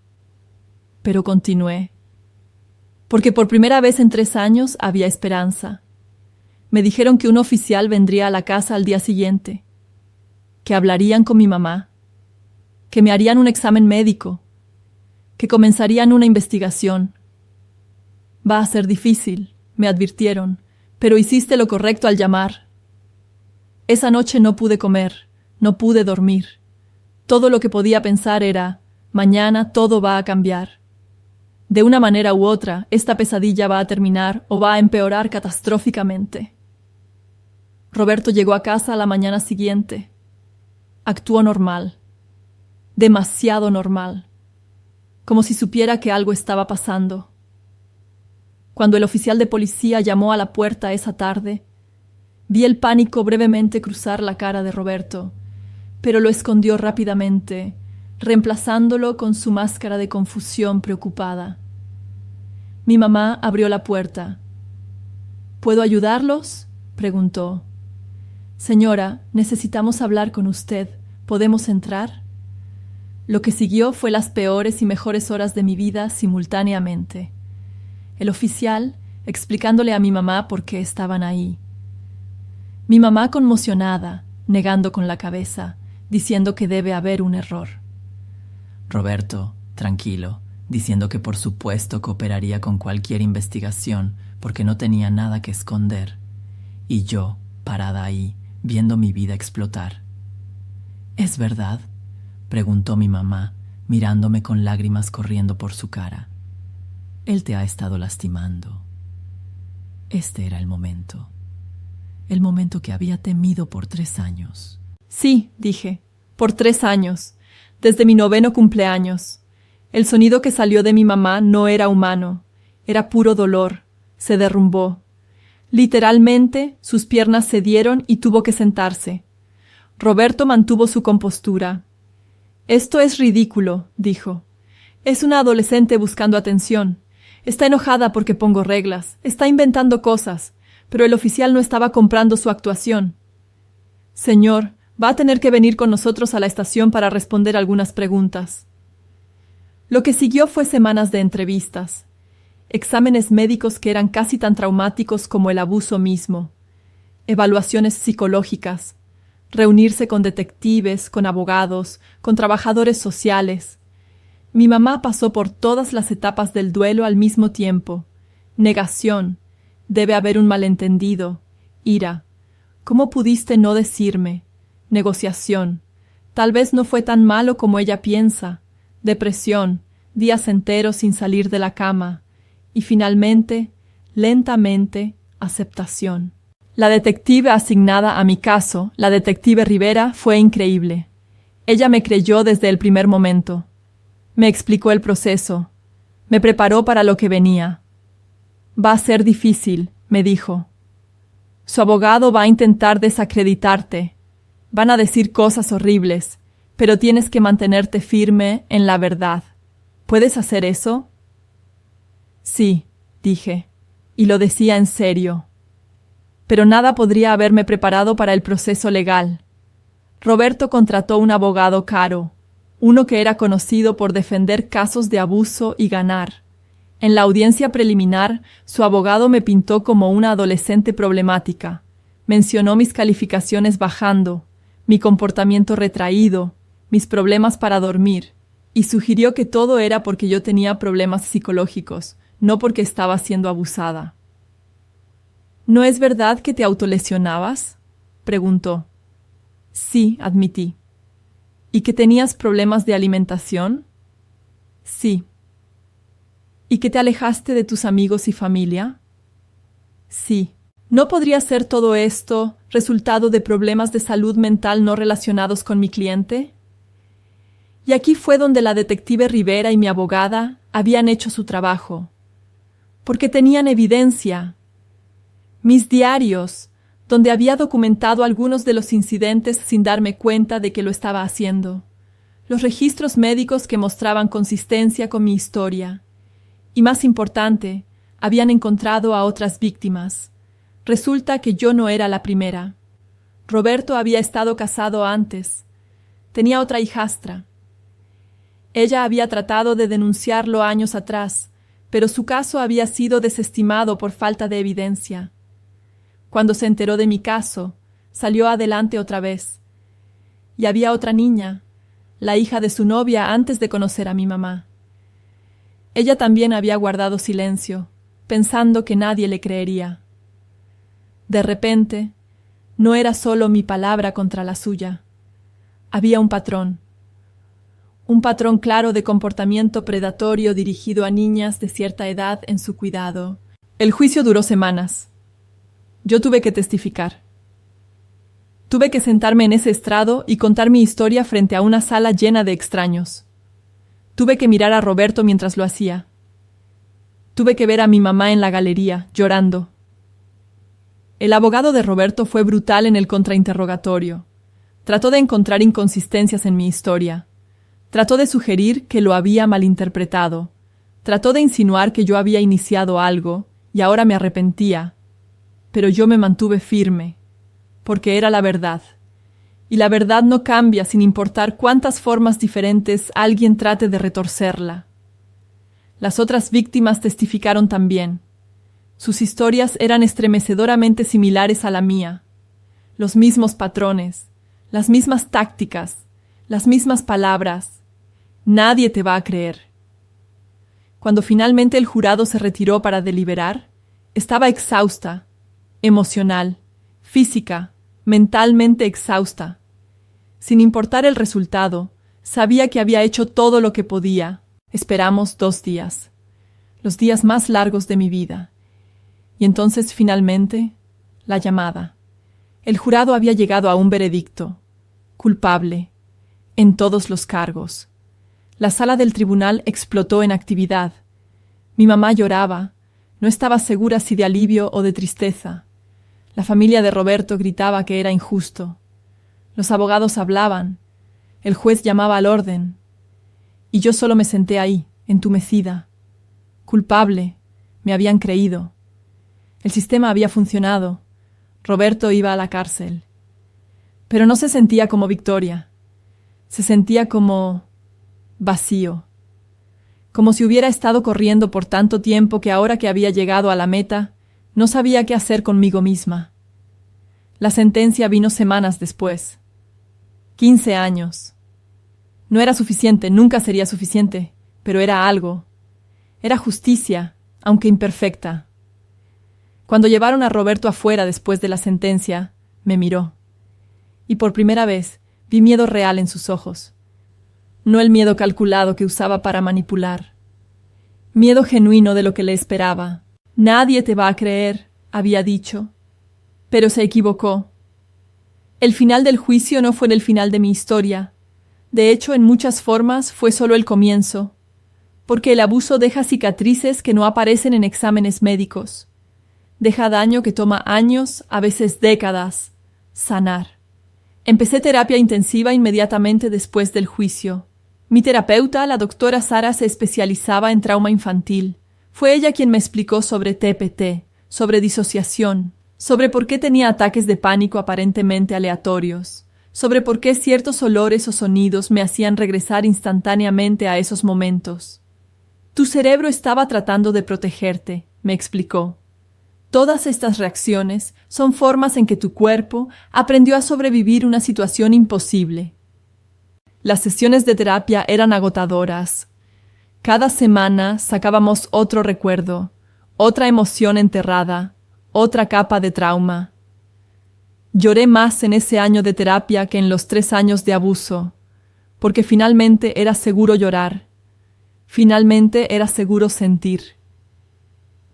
Pero continué. Porque por primera vez en 3 años había esperanza. Me dijeron que un oficial vendría a la casa al día siguiente, que hablarían con mi mamá, que me harían un examen médico, que comenzarían una investigación. Va a ser difícil, me advirtieron, pero hiciste lo correcto al llamar. Esa noche no pude comer, no pude dormir. Todo lo que podía pensar era, mañana todo va a cambiar. De una manera u otra, esta pesadilla va a terminar o va a empeorar catastróficamente. Roberto llegó a casa a la mañana siguiente. Actuó normal. Demasiado normal. Como si supiera que algo estaba pasando. Cuando el oficial de policía llamó a la puerta esa tarde, vi el pánico brevemente cruzar la cara de Roberto, pero lo escondió rápidamente, reemplazándolo con su máscara de confusión preocupada. Mi mamá abrió la puerta. ¿Puedo ayudarlos?, preguntó. Señora, necesitamos hablar con usted. ¿Podemos entrar? Lo que siguió fue las peores y mejores horas de mi vida simultáneamente. El oficial explicándole a mi mamá por qué estaban ahí. Mi mamá conmocionada, negando con la cabeza, diciendo que debe haber un error. Roberto, tranquilo, diciendo que por supuesto cooperaría con cualquier investigación porque no tenía nada que esconder. Y yo, parada ahí, viendo mi vida explotar. ¿Es verdad?, preguntó mi mamá, mirándome con lágrimas corriendo por su cara. Él te ha estado lastimando. Este era el momento que había temido por 3 años. Sí, dije, por 3 años, desde mi 9º cumpleaños. El sonido que salió de mi mamá no era humano, era puro dolor. Se derrumbó. Literalmente, sus piernas cedieron y tuvo que sentarse. Roberto mantuvo su compostura. «Esto es ridículo», dijo. «Es una adolescente buscando atención. Está enojada porque pongo reglas, está inventando cosas, pero el oficial no estaba comprando su actuación. Señor, va a tener que venir con nosotros a la estación para responder algunas preguntas». Lo que siguió fue semanas de entrevistas, exámenes médicos que eran casi tan traumáticos como el abuso mismo, evaluaciones psicológicas, reunirse con detectives, con abogados, con trabajadores sociales. Mi mamá pasó por todas las etapas del duelo al mismo tiempo. Negación, debe haber un malentendido, ira, ¿cómo pudiste no decirme? Negociación, tal vez no fue tan malo como ella piensa. Depresión, días enteros sin salir de la cama. Y finalmente, lentamente, aceptación. La detective asignada a mi caso, la detective Rivera, fue increíble. Ella me creyó desde el primer momento. Me explicó el proceso. Me preparó para lo que venía. «Va a ser difícil», me dijo. «Su abogado va a intentar desacreditarte. Van a decir cosas horribles, pero tienes que mantenerte firme en la verdad. ¿Puedes hacer eso?» «Sí», dije, y lo decía en serio. Pero nada podría haberme preparado para el proceso legal. Roberto contrató un abogado caro, uno que era conocido por defender casos de abuso y ganar. En la audiencia preliminar, su abogado me pintó como una adolescente problemática. Mencionó mis calificaciones bajando, mi comportamiento retraído, mis problemas para dormir, y sugirió que todo era porque yo tenía problemas psicológicos, no porque estaba siendo abusada. «¿No es verdad que te autolesionabas?», preguntó. «Sí», admití. «¿Y que tenías problemas de alimentación?». «Sí». «¿Y que te alejaste de tus amigos y familia?». «Sí». ¿No podría ser todo esto resultado de problemas de salud mental no relacionados con mi cliente? Y aquí fue donde la detective Rivera y mi abogada habían hecho su trabajo, porque tenían evidencia. Mis diarios, donde había documentado algunos de los incidentes sin darme cuenta de que lo estaba haciendo. Los registros médicos que mostraban consistencia con mi historia. Y más importante, habían encontrado a otras víctimas. Resulta que yo no era la primera. Roberto había estado casado antes. Tenía otra hijastra. Ella había tratado de denunciarlo años atrás, pero su caso había sido desestimado por falta de evidencia. Cuando se enteró de mi caso, salió adelante otra vez. Y había otra niña, la hija de su novia antes de conocer a mi mamá. Ella también había guardado silencio, pensando que nadie le creería. De repente, no era solo mi palabra contra la suya. Había un patrón claro de comportamiento predatorio dirigido a niñas de cierta edad en su cuidado. El juicio duró semanas. Yo tuve que testificar. Tuve que sentarme en ese estrado y contar mi historia frente a una sala llena de extraños. Tuve que mirar a Roberto mientras lo hacía. Tuve que ver a mi mamá en la galería, llorando. El abogado de Roberto fue brutal en el contrainterrogatorio. Trató de encontrar inconsistencias en mi historia. Trató de sugerir que lo había malinterpretado. Trató de insinuar que yo había iniciado algo y ahora me arrepentía. Pero yo me mantuve firme, porque era la verdad. Y la verdad no cambia sin importar cuántas formas diferentes alguien trate de retorcerla. Las otras víctimas testificaron también. Sus historias eran estremecedoramente similares a la mía. Los mismos patrones, las mismas tácticas, las mismas palabras. Nadie te va a creer. Cuando finalmente el jurado se retiró para deliberar, estaba exhausta, emocional, física, mentalmente exhausta. Sin importar el resultado, sabía que había hecho todo lo que podía. Esperamos 2 días, los días más largos de mi vida. Y entonces, finalmente, la llamada. El jurado había llegado a un veredicto. Culpable. en todos los cargos. La sala del tribunal explotó en actividad. Mi mamá lloraba. No estaba segura si de alivio o de tristeza. La familia de Roberto gritaba que era injusto. Los abogados hablaban. El juez llamaba al orden. Y yo solo me senté ahí, entumecida. Culpable. Me habían creído. El sistema había funcionado. Roberto iba a la cárcel. Pero no se sentía como victoria. Se sentía como vacío. Como si hubiera estado corriendo por tanto tiempo que ahora que había llegado a la meta, no sabía qué hacer conmigo misma. La sentencia vino semanas después. 15 años. No era suficiente, nunca sería suficiente, pero era algo. Era justicia, aunque imperfecta. Cuando llevaron a Roberto afuera después de la sentencia, me miró. Y por primera vez vi miedo real en sus ojos. No el miedo calculado que usaba para manipular. Miedo genuino de lo que le esperaba. Nadie te va a creer, había dicho. Pero se equivocó. El final del juicio no fue el final de mi historia. De hecho, en muchas formas fue solo el comienzo. Porque el abuso deja cicatrices que no aparecen en exámenes médicos. Deja daño que toma años, a veces décadas, sanar. Empecé terapia intensiva inmediatamente después del juicio. Mi terapeuta, la doctora Sara, se especializaba en trauma infantil. Fue ella quien me explicó sobre TPT, sobre disociación, sobre por qué tenía ataques de pánico aparentemente aleatorios, sobre por qué ciertos olores o sonidos me hacían regresar instantáneamente a esos momentos. Tu cerebro estaba tratando de protegerte, me explicó. Todas estas reacciones son formas en que tu cuerpo aprendió a sobrevivir una situación imposible. Las sesiones de terapia eran agotadoras. Cada semana sacábamos otro recuerdo, otra emoción enterrada, otra capa de trauma. Lloré más en ese año de terapia que en los 3 años de abuso, porque finalmente era seguro llorar. Finalmente era seguro sentir.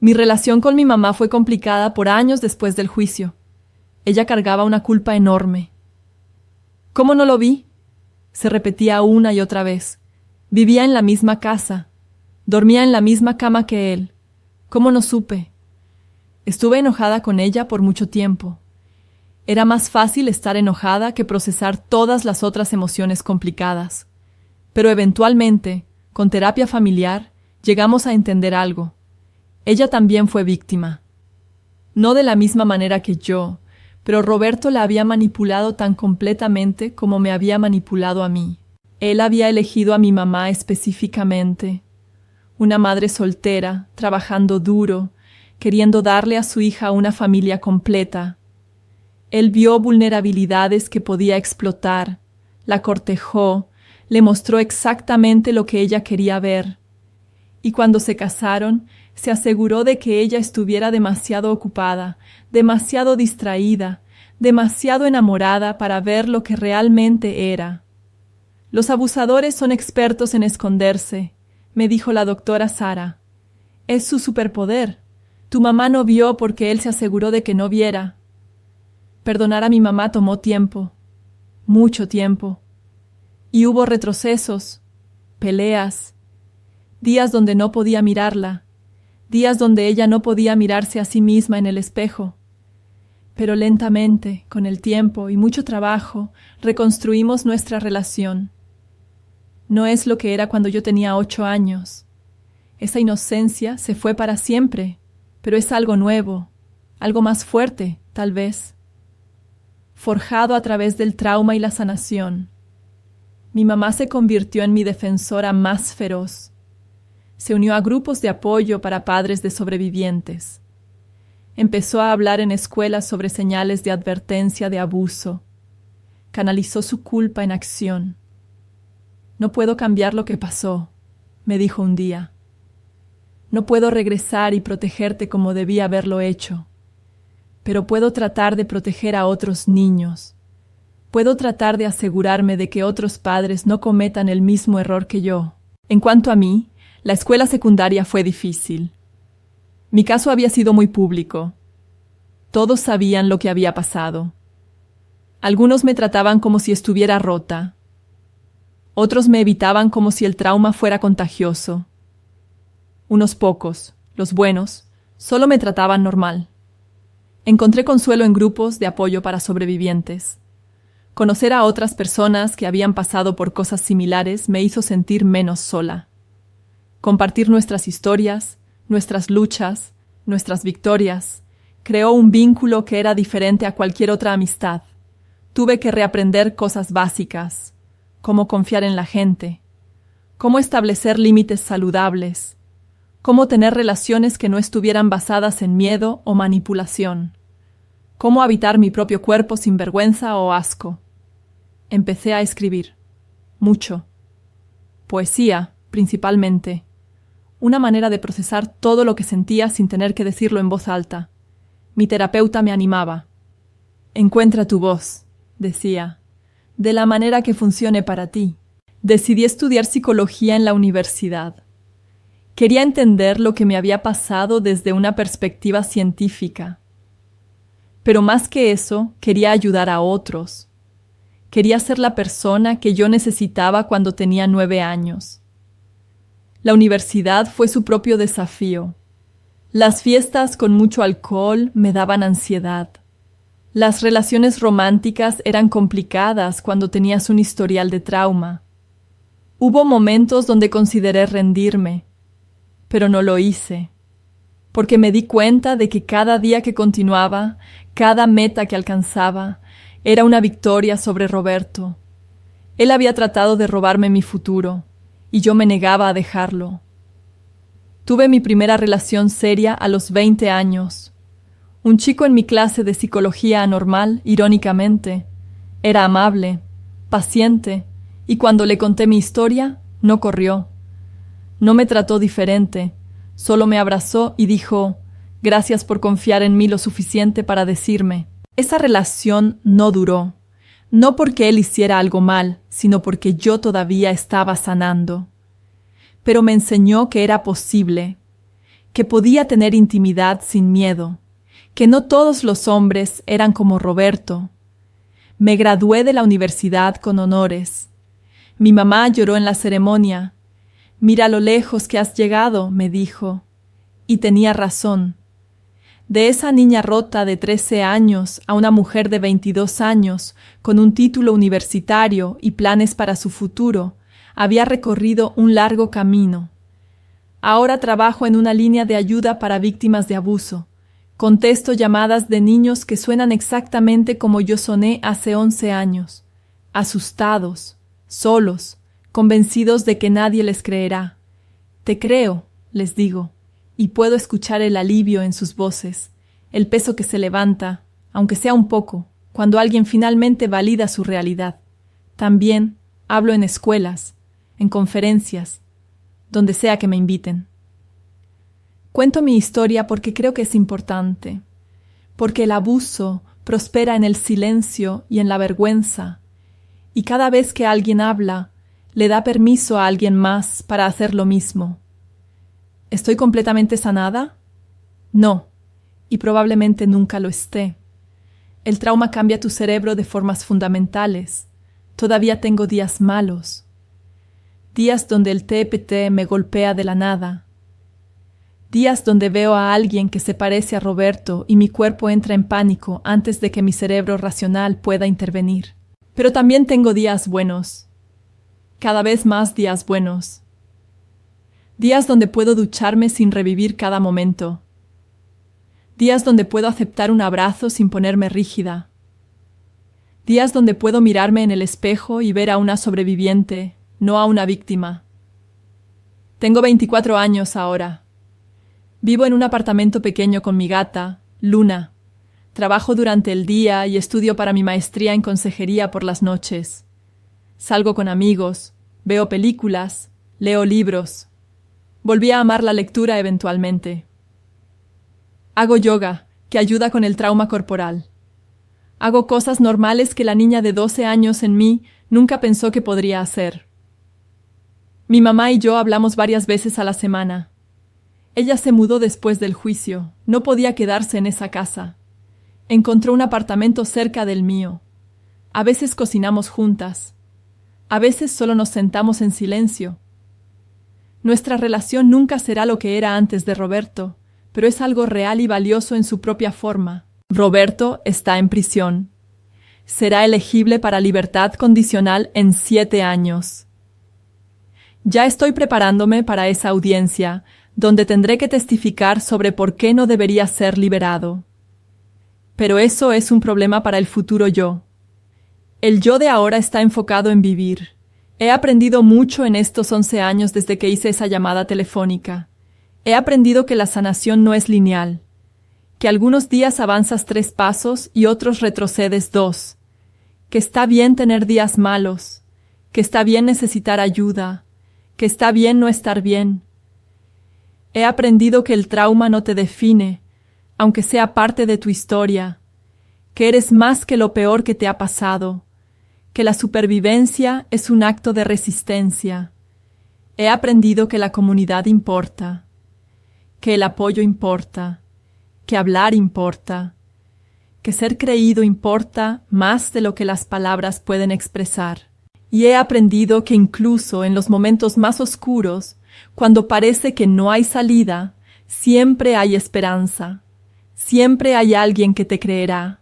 Mi relación con mi mamá fue complicada por años después del juicio. Ella cargaba una culpa enorme. ¿Cómo no lo vi? Se repetía una y otra vez. Vivía en la misma casa. Dormía en la misma cama que él. ¿Cómo no supe? Estuve enojada con ella por mucho tiempo. Era más fácil estar enojada que procesar todas las otras emociones complicadas. Pero eventualmente, con terapia familiar, llegamos a entender algo. Ella también fue víctima. No de la misma manera que yo, pero Roberto la había manipulado tan completamente como me había manipulado a mí. Él había elegido a mi mamá específicamente. Una madre soltera, trabajando duro, queriendo darle a su hija una familia completa. Él vio vulnerabilidades que podía explotar, la cortejó, le mostró exactamente lo que ella quería ver. Y cuando se casaron, se aseguró de que ella estuviera demasiado ocupada, demasiado distraída, demasiado enamorada para ver lo que realmente era. Los abusadores son expertos en esconderse, me dijo la doctora Sara. Es su superpoder. Tu mamá no vio porque él se aseguró de que no viera. Perdonar a mi mamá tomó tiempo, mucho tiempo. Y hubo retrocesos, peleas, días donde no podía mirarla, días donde ella no podía mirarse a sí misma en el espejo. Pero lentamente, con el tiempo y mucho trabajo, reconstruimos nuestra relación. No es lo que era cuando yo tenía 8 años. Esa inocencia se fue para siempre, pero es algo nuevo, algo más fuerte, tal vez. Forjado a través del trauma y la sanación. Mi mamá se convirtió en mi defensora más feroz. Se unió a grupos de apoyo para padres de sobrevivientes. Empezó a hablar en escuelas sobre señales de advertencia de abuso. Canalizó su culpa en acción. No puedo cambiar lo que pasó, me dijo un día. No puedo regresar y protegerte como debí haberlo hecho. Pero puedo tratar de proteger a otros niños. Puedo tratar de asegurarme de que otros padres no cometan el mismo error que yo. En cuanto a mí, la escuela secundaria fue difícil. Mi caso había sido muy público. Todos sabían lo que había pasado. Algunos me trataban como si estuviera rota. Otros me evitaban como si el trauma fuera contagioso. Unos pocos, los buenos, solo me trataban normal. Encontré consuelo en grupos de apoyo para sobrevivientes. Conocer a otras personas que habían pasado por cosas similares me hizo sentir menos sola. Compartir nuestras historias, nuestras luchas, nuestras victorias, creó un vínculo que era diferente a cualquier otra amistad. Tuve que reaprender cosas básicas, cómo confiar en la gente, cómo establecer límites saludables, cómo tener relaciones que no estuvieran basadas en miedo o manipulación, cómo habitar mi propio cuerpo sin vergüenza o asco. Empecé a escribir. Mucho. Poesía, principalmente. Una manera de procesar todo lo que sentía sin tener que decirlo en voz alta. Mi terapeuta me animaba. Encuentra tu voz, decía, de la manera que funcione para ti. Decidí estudiar psicología en la universidad. Quería entender lo que me había pasado desde una perspectiva científica. Pero más que eso, quería ayudar a otros. Quería ser la persona que yo necesitaba cuando tenía 9 años. La universidad fue su propio desafío. Las fiestas con mucho alcohol me daban ansiedad. Las relaciones románticas eran complicadas cuando tenías un historial de trauma. Hubo momentos donde consideré rendirme, pero no lo hice, porque me di cuenta de que cada día que continuaba, cada meta que alcanzaba, era una victoria sobre Roberto. Él había tratado de robarme mi futuro, y yo me negaba a dejarlo. Tuve mi primera relación seria a los 20 años. Un chico en mi clase de psicología anormal, irónicamente, era amable, paciente, y cuando le conté mi historia, no corrió. No me trató diferente, solo me abrazó y dijo, «Gracias por confiar en mí lo suficiente para decirme». Esa relación no duró, no porque él hiciera algo mal, sino porque yo todavía estaba sanando. Pero me enseñó que era posible, que podía tener intimidad sin miedo, que no todos los hombres eran como Roberto. Me gradué de la universidad con honores. Mi mamá lloró en la ceremonia. «Mira lo lejos que has llegado», me dijo. Y tenía razón. De esa niña rota de 13 años a una mujer de 22 años, con un título universitario y planes para su futuro, había recorrido un largo camino. Ahora trabajo en una línea de ayuda para víctimas de abuso. Contesto llamadas de niños que suenan exactamente como yo soné hace 11 años, asustados, solos, convencidos de que nadie les creerá. «Te creo», les digo, y puedo escuchar el alivio en sus voces, el peso que se levanta, aunque sea un poco, cuando alguien finalmente valida su realidad. También hablo en escuelas, en conferencias, donde sea que me inviten. Cuento mi historia porque creo que es importante, porque el abuso prospera en el silencio y en la vergüenza, y cada vez que alguien habla, le da permiso a alguien más para hacer lo mismo. ¿Estoy completamente sanada? No, y probablemente nunca lo esté. El trauma cambia tu cerebro de formas fundamentales. Todavía tengo días malos. Días donde el TPT me golpea de la nada. Días donde veo a alguien que se parece a Roberto y mi cuerpo entra en pánico antes de que mi cerebro racional pueda intervenir. Pero también tengo días buenos. Cada vez más días buenos. Días donde puedo ducharme sin revivir cada momento. Días donde puedo aceptar un abrazo sin ponerme rígida. Días donde puedo mirarme en el espejo y ver a una sobreviviente, no a una víctima. Tengo 24 años ahora. Vivo en un apartamento pequeño con mi gata, Luna. Trabajo durante el día y estudio para mi maestría en consejería por las noches. Salgo con amigos, veo películas, leo libros. Volví a amar la lectura eventualmente. Hago yoga, que ayuda con el trauma corporal. Hago cosas normales que la niña de 12 años en mí nunca pensó que podría hacer. Mi mamá y yo hablamos varias veces a la semana. Ella se mudó después del juicio, no podía quedarse en esa casa. Encontró un apartamento cerca del mío. A veces cocinamos juntas. A veces solo nos sentamos en silencio. Nuestra relación nunca será lo que era antes de Roberto, pero es algo real y valioso en su propia forma. Roberto está en prisión. Será elegible para libertad condicional en 7 años. Ya estoy preparándome para esa audiencia, donde tendré que testificar sobre por qué no debería ser liberado. Pero eso es un problema para el futuro yo. El yo de ahora está enfocado en vivir. He aprendido mucho en estos 11 años desde que hice esa llamada telefónica. He aprendido que la sanación no es lineal, que algunos días avanzas 3 pasos y otros retrocedes 2, que está bien tener días malos, que está bien necesitar ayuda, que está bien no estar bien. He aprendido que el trauma no te define, aunque sea parte de tu historia, que eres más que lo peor que te ha pasado, que la supervivencia es un acto de resistencia. He aprendido que la comunidad importa, que el apoyo importa, que hablar importa, que ser creído importa más de lo que las palabras pueden expresar. Y he aprendido que incluso en los momentos más oscuros, cuando parece que no hay salida, siempre hay esperanza, siempre hay alguien que te creerá,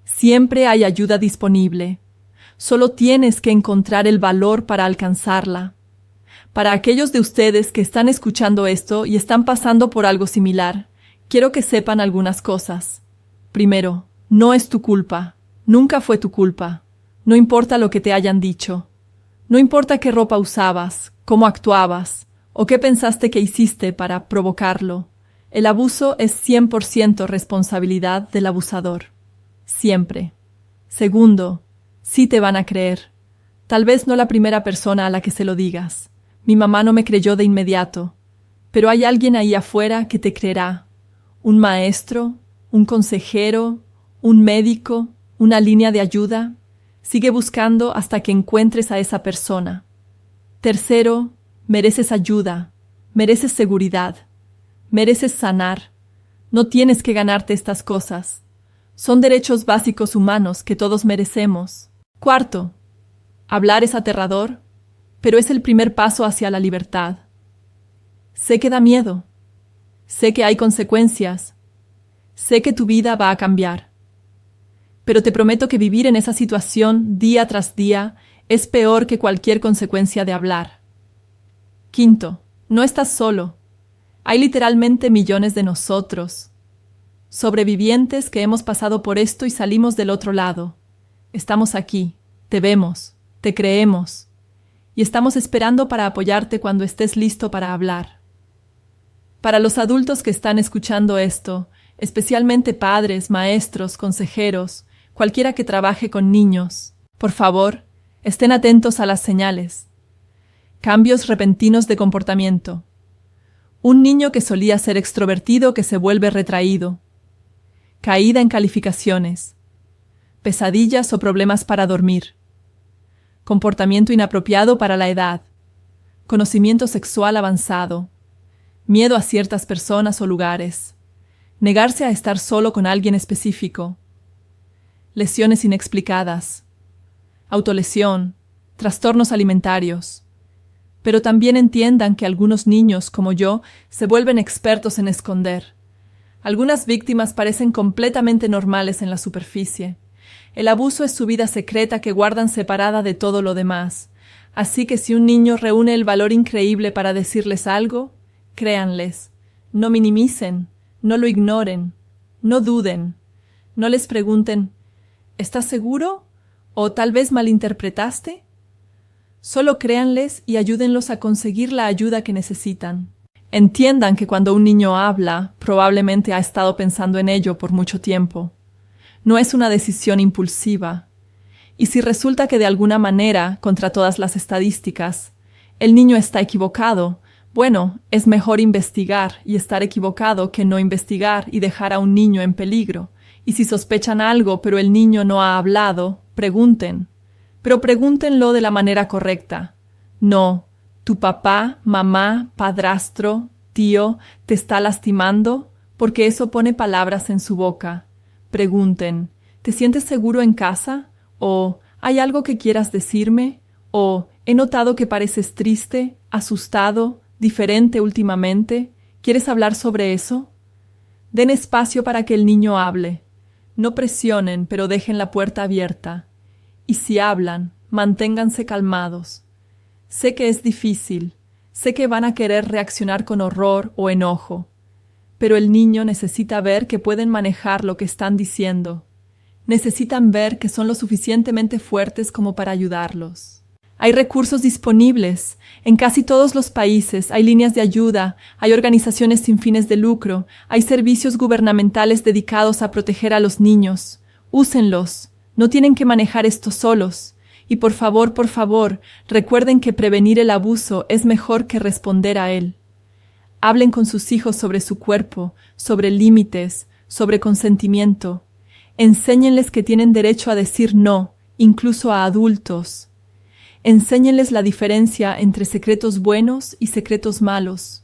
siempre hay ayuda disponible. Solo tienes que encontrar el valor para alcanzarla. Para aquellos de ustedes que están escuchando esto y están pasando por algo similar, quiero que sepan algunas cosas. Primero, no es tu culpa. Nunca fue tu culpa. No importa lo que te hayan dicho. No importa qué ropa usabas, cómo actuabas, o qué pensaste que hiciste para provocarlo. El abuso es 100% responsabilidad del abusador. Siempre. Segundo, sí te van a creer. Tal vez no la primera persona a la que se lo digas. Mi mamá no me creyó de inmediato. Pero hay alguien ahí afuera que te creerá. Un maestro, un consejero, un médico, una línea de ayuda. Sigue buscando hasta que encuentres a esa persona. Tercero, mereces ayuda, mereces seguridad, mereces sanar. No tienes que ganarte estas cosas. Son derechos básicos humanos que todos merecemos. Cuarto, hablar es aterrador, pero es el primer paso hacia la libertad. Sé que da miedo. Sé que hay consecuencias. Sé que tu vida va a cambiar. Pero te prometo que vivir en esa situación día tras día es peor que cualquier consecuencia de hablar. Quinto, no estás solo. Hay literalmente millones de nosotros, sobrevivientes que hemos pasado por esto y salimos del otro lado. Estamos aquí, te vemos, te creemos, y estamos esperando para apoyarte cuando estés listo para hablar. Para los adultos que están escuchando esto, especialmente padres, maestros, consejeros, cualquiera que trabaje con niños, por favor, estén atentos a las señales. Cambios repentinos de comportamiento. Un niño que solía ser extrovertido que se vuelve retraído. Caída en calificaciones. Pesadillas o problemas para dormir. Comportamiento inapropiado para la edad. Conocimiento sexual avanzado. Miedo a ciertas personas o lugares. Negarse a estar solo con alguien específico. Lesiones inexplicadas. Autolesión. Trastornos alimentarios. Pero también entiendan que algunos niños, como yo, se vuelven expertos en esconder. Algunas víctimas parecen completamente normales en la superficie. El abuso es su vida secreta que guardan separada de todo lo demás. Así que si un niño reúne el valor increíble para decirles algo, créanles. No minimicen, no lo ignoren, no duden. No les pregunten, ¿estás seguro? ¿O tal vez malinterpretaste? Solo créanles y ayúdenlos a conseguir la ayuda que necesitan. Entiendan que cuando un niño habla, probablemente ha estado pensando en ello por mucho tiempo. No es una decisión impulsiva. Y si resulta que de alguna manera, contra todas las estadísticas, el niño está equivocado, bueno, es mejor investigar y estar equivocado que no investigar y dejar a un niño en peligro. Y si sospechan algo pero el niño no ha hablado, pregunten. Pero pregúntenlo de la manera correcta. No, ¿tu papá, mamá, padrastro, tío te está lastimando? Porque eso pone palabras en su boca. Pregunten, ¿te sientes seguro en casa? ¿O hay algo que quieras decirme? O he notado que pareces triste, asustado, diferente últimamente. ¿Quieres hablar sobre eso? Den espacio para que el niño hable. No presionen, pero dejen la puerta abierta. Y si hablan, manténganse calmados. Sé que es difícil, sé que van a querer reaccionar con horror o enojo, pero el niño necesita ver que pueden manejar lo que están diciendo. Necesitan ver que son lo suficientemente fuertes como para ayudarlos. Hay recursos disponibles. En casi todos los países hay líneas de ayuda, hay organizaciones sin fines de lucro, hay servicios gubernamentales dedicados a proteger a los niños. Úsenlos. No tienen que manejar esto solos. Y por favor, recuerden que prevenir el abuso es mejor que responder a él. Hablen con sus hijos sobre su cuerpo, sobre límites, sobre consentimiento. Enséñenles que tienen derecho a decir no, incluso a adultos. Enséñenles la diferencia entre secretos buenos y secretos malos.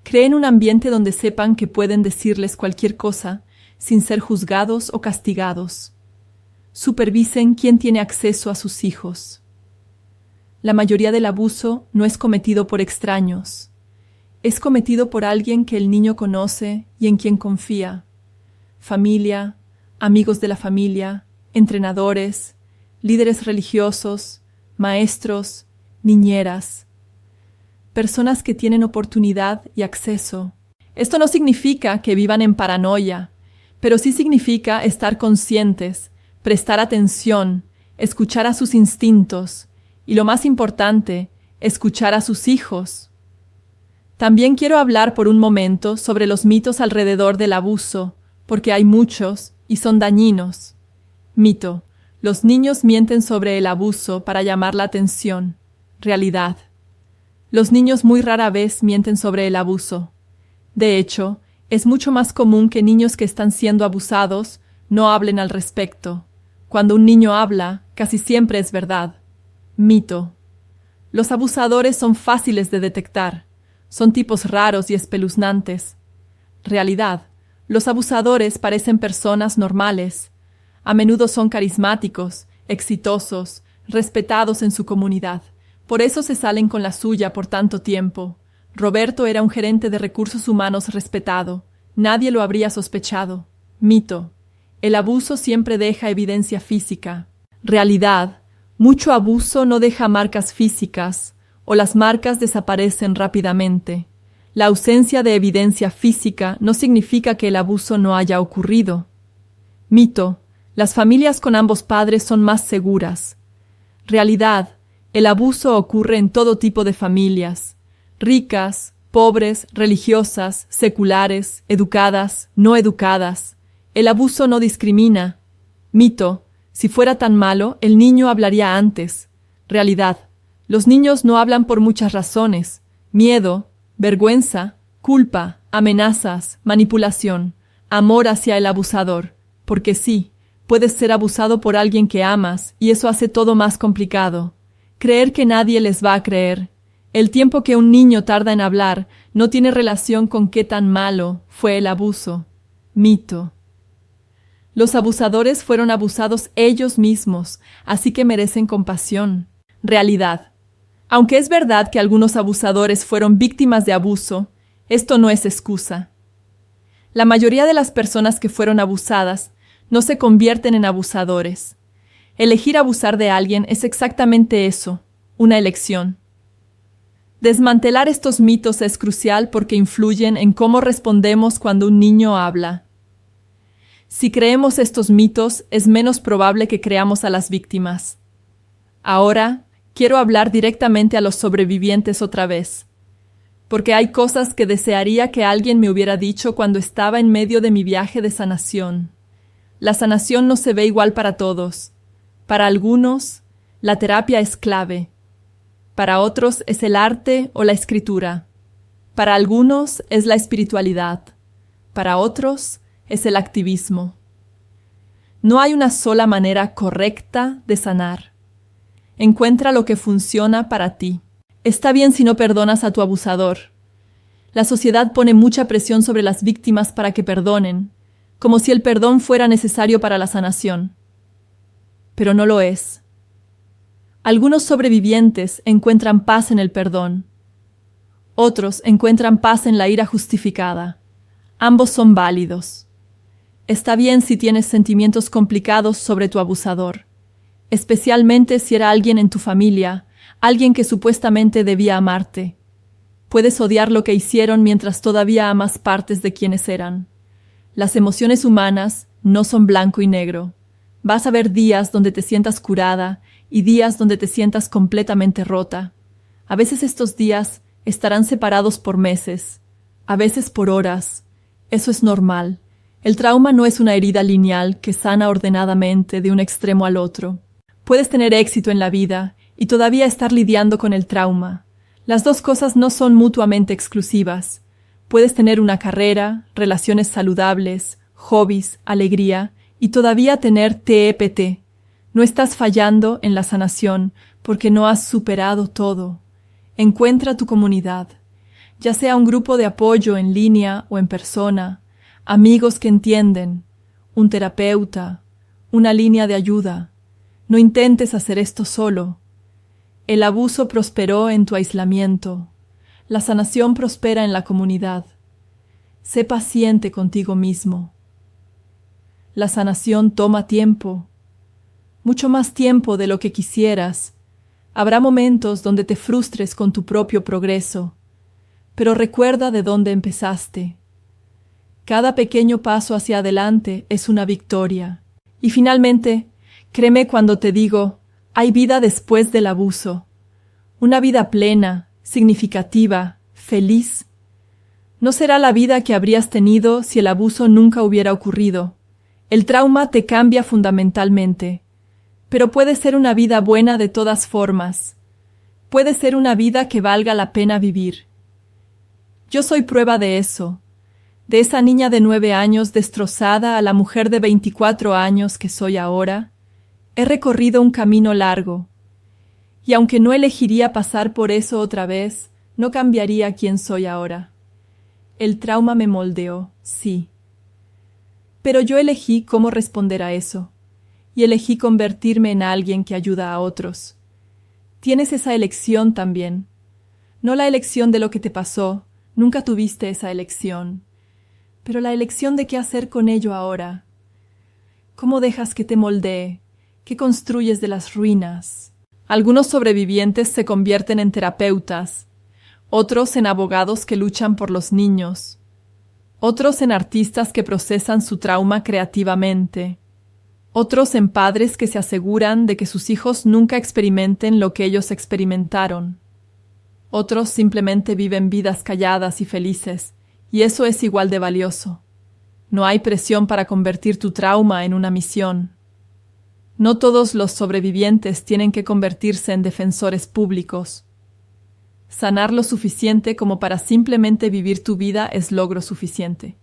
Creen un ambiente donde sepan que pueden decirles cualquier cosa sin ser juzgados o castigados. Supervisen quién tiene acceso a sus hijos. La mayoría del abuso no es cometido por extraños. Es cometido por alguien que el niño conoce y en quien confía. Familia, amigos de la familia, entrenadores, líderes religiosos, maestros, niñeras, personas que tienen oportunidad y acceso. Esto no significa que vivan en paranoia, pero sí significa estar conscientes, prestar atención, escuchar a sus instintos y, lo más importante, escuchar a sus hijos. También quiero hablar por un momento sobre los mitos alrededor del abuso, porque hay muchos y son dañinos. Mito: los niños mienten sobre el abuso para llamar la atención. Realidad: los niños muy rara vez mienten sobre el abuso. De hecho, es mucho más común que niños que están siendo abusados no hablen al respecto. Cuando un niño habla, casi siempre es verdad. Mito: los abusadores son fáciles de detectar. Son tipos raros y espeluznantes. Realidad: los abusadores parecen personas normales. A menudo son carismáticos, exitosos, respetados en su comunidad. Por eso se salen con la suya por tanto tiempo. Roberto era un gerente de recursos humanos respetado. Nadie lo habría sospechado. Mito: el abuso siempre deja evidencia física. Realidad: mucho abuso no deja marcas físicas, o las marcas desaparecen rápidamente. La ausencia de evidencia física no significa que el abuso no haya ocurrido. Mito: las familias con ambos padres son más seguras. Realidad: el abuso ocurre en todo tipo de familias, ricas, pobres, religiosas, seculares, educadas, no educadas. El abuso no discrimina. Mito: si fuera tan malo, el niño hablaría antes. Realidad: los niños no hablan por muchas razones: miedo, vergüenza, culpa, amenazas, manipulación, amor hacia el abusador. Porque sí, puedes ser abusado por alguien que amas, y eso hace todo más complicado. Creer que nadie les va a creer. El tiempo que un niño tarda en hablar no tiene relación con qué tan malo fue el abuso. Mito: los abusadores fueron abusados ellos mismos, así que merecen compasión. Realidad: aunque es verdad que algunos abusadores fueron víctimas de abuso, esto no es excusa. La mayoría de las personas que fueron abusadas no se convierten en abusadores. Elegir abusar de alguien es exactamente eso, una elección. Desmantelar estos mitos es crucial porque influyen en cómo respondemos cuando un niño habla. Si creemos estos mitos, es menos probable que creamos a las víctimas. Ahora, quiero hablar directamente a los sobrevivientes otra vez, porque hay cosas que desearía que alguien me hubiera dicho cuando estaba en medio de mi viaje de sanación. La sanación no se ve igual para todos. Para algunos, la terapia es clave. Para otros es el arte o la escritura. Para algunos es la espiritualidad. Para otros es el activismo. No hay una sola manera correcta de sanar. Encuentra lo que funciona para ti. Está bien si no perdonas a tu abusador. La sociedad pone mucha presión sobre las víctimas para que perdonen, como si el perdón fuera necesario para la sanación. Pero no lo es. Algunos sobrevivientes encuentran paz en el perdón. Otros encuentran paz en la ira justificada. Ambos son válidos. Está bien si tienes sentimientos complicados sobre tu abusador, especialmente si era alguien en tu familia, alguien que supuestamente debía amarte. Puedes odiar lo que hicieron mientras todavía amas partes de quienes eran. Las emociones humanas no son blanco y negro. Vas a ver días donde te sientas curada y días donde te sientas completamente rota. A veces estos días estarán separados por meses, a veces por horas. Eso es normal. El trauma no es una herida lineal que sana ordenadamente de un extremo al otro. Puedes tener éxito en la vida y todavía estar lidiando con el trauma. Las dos cosas no son mutuamente exclusivas. Puedes tener una carrera, relaciones saludables, hobbies, alegría y todavía tener TEPT. No estás fallando en la sanación porque no has superado todo. Encuentra tu comunidad, ya sea un grupo de apoyo en línea o en persona, amigos que entienden, un terapeuta, una línea de ayuda. No intentes hacer esto solo. El abuso prosperó en tu aislamiento. La sanación prospera en la comunidad. Sé paciente contigo mismo. La sanación toma tiempo, mucho más tiempo de lo que quisieras. Habrá momentos donde te frustres con tu propio progreso, pero recuerda de dónde empezaste. Cada pequeño paso hacia adelante es una victoria. Y finalmente, créeme cuando te digo, hay vida después del abuso. Una vida plena, significativa, feliz. No será la vida que habrías tenido si el abuso nunca hubiera ocurrido. El trauma te cambia fundamentalmente, pero puede ser una vida buena de todas formas. Puede ser una vida que valga la pena vivir. Yo soy prueba de eso, de esa niña de 9 años destrozada a la mujer de 24 años que soy ahora. He recorrido un camino largo, y aunque no elegiría pasar por eso otra vez, no cambiaría quién soy ahora. El trauma me moldeó, sí. Pero yo elegí cómo responder a eso, y elegí convertirme en alguien que ayuda a otros. Tienes esa elección también. No la elección de lo que te pasó, nunca tuviste esa elección, pero la elección de qué hacer con ello ahora. ¿Cómo dejas que te moldee? ¿Qué construyes de las ruinas? Algunos sobrevivientes se convierten en terapeutas, otros en abogados que luchan por los niños, otros en artistas que procesan su trauma creativamente, otros en padres que se aseguran de que sus hijos nunca experimenten lo que ellos experimentaron. Otros simplemente viven vidas calladas y felices, y eso es igual de valioso. No hay presión para convertir tu trauma en una misión. No todos los sobrevivientes tienen que convertirse en defensores públicos. Sanar lo suficiente como para simplemente vivir tu vida es logro suficiente.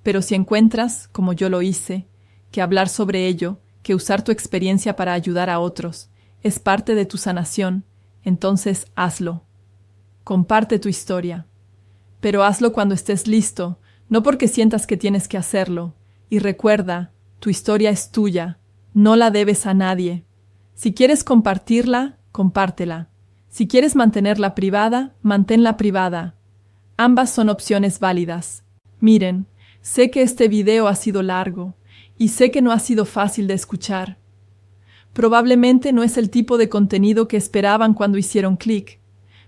Pero si encuentras, como yo lo hice, que hablar sobre ello, que usar tu experiencia para ayudar a otros, es parte de tu sanación, entonces hazlo. Comparte tu historia. Pero hazlo cuando estés listo, no porque sientas que tienes que hacerlo. Y recuerda, tu historia es tuya, no la debes a nadie. Si quieres compartirla, compártela. Si quieres mantenerla privada, manténla privada. Ambas son opciones válidas. Miren, sé que este video ha sido largo, y sé que no ha sido fácil de escuchar. Probablemente no es el tipo de contenido que esperaban cuando hicieron clic,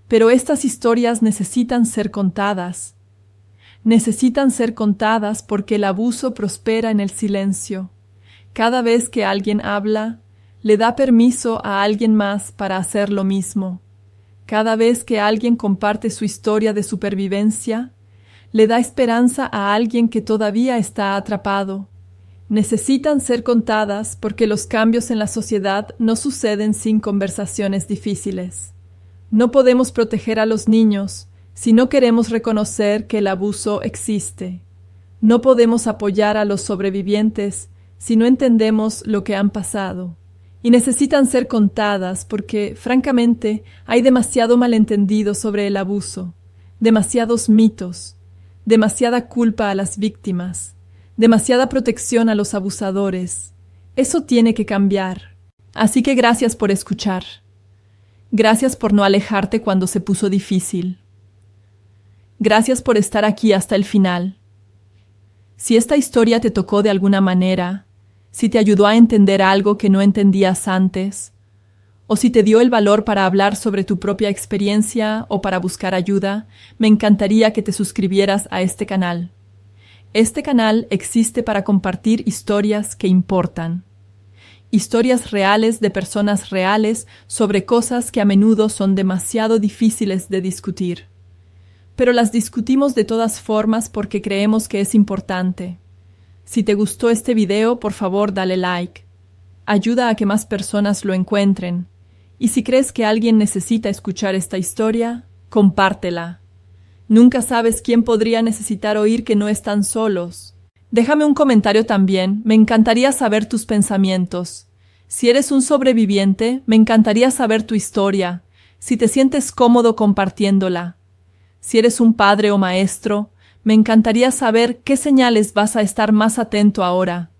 pero estas historias necesitan ser contadas. Necesitan ser contadas porque el abuso prospera en el silencio. Cada vez que alguien habla, le da permiso a alguien más para hacer lo mismo. Cada vez que alguien comparte su historia de supervivencia, le da esperanza a alguien que todavía está atrapado. Necesitan ser contadas porque los cambios en la sociedad no suceden sin conversaciones difíciles. No podemos proteger a los niños si no queremos reconocer que el abuso existe. No podemos apoyar a los sobrevivientes si no entendemos lo que han pasado. Y necesitan ser contadas porque, francamente, hay demasiado malentendido sobre el abuso, demasiados mitos, demasiada culpa a las víctimas, demasiada protección a los abusadores. Eso tiene que cambiar. Así que gracias por escuchar. Gracias por no alejarte cuando se puso difícil. Gracias por estar aquí hasta el final. Si esta historia te tocó de alguna manera, si te ayudó a entender algo que no entendías antes, o si te dio el valor para hablar sobre tu propia experiencia o para buscar ayuda, me encantaría que te suscribieras a este canal. Este canal existe para compartir historias que importan. Historias reales de personas reales sobre cosas que a menudo son demasiado difíciles de discutir. Pero las discutimos de todas formas porque creemos que es importante. Si te gustó este video, por favor dale like. Ayuda a que más personas lo encuentren. Y si crees que alguien necesita escuchar esta historia, compártela. Nunca sabes quién podría necesitar oír que no están solos. Déjame un comentario también, me encantaría saber tus pensamientos. Si eres un sobreviviente, me encantaría saber tu historia, si te sientes cómodo compartiéndola. Si eres un padre o maestro, me encantaría saber qué señales vas a estar más atento ahora.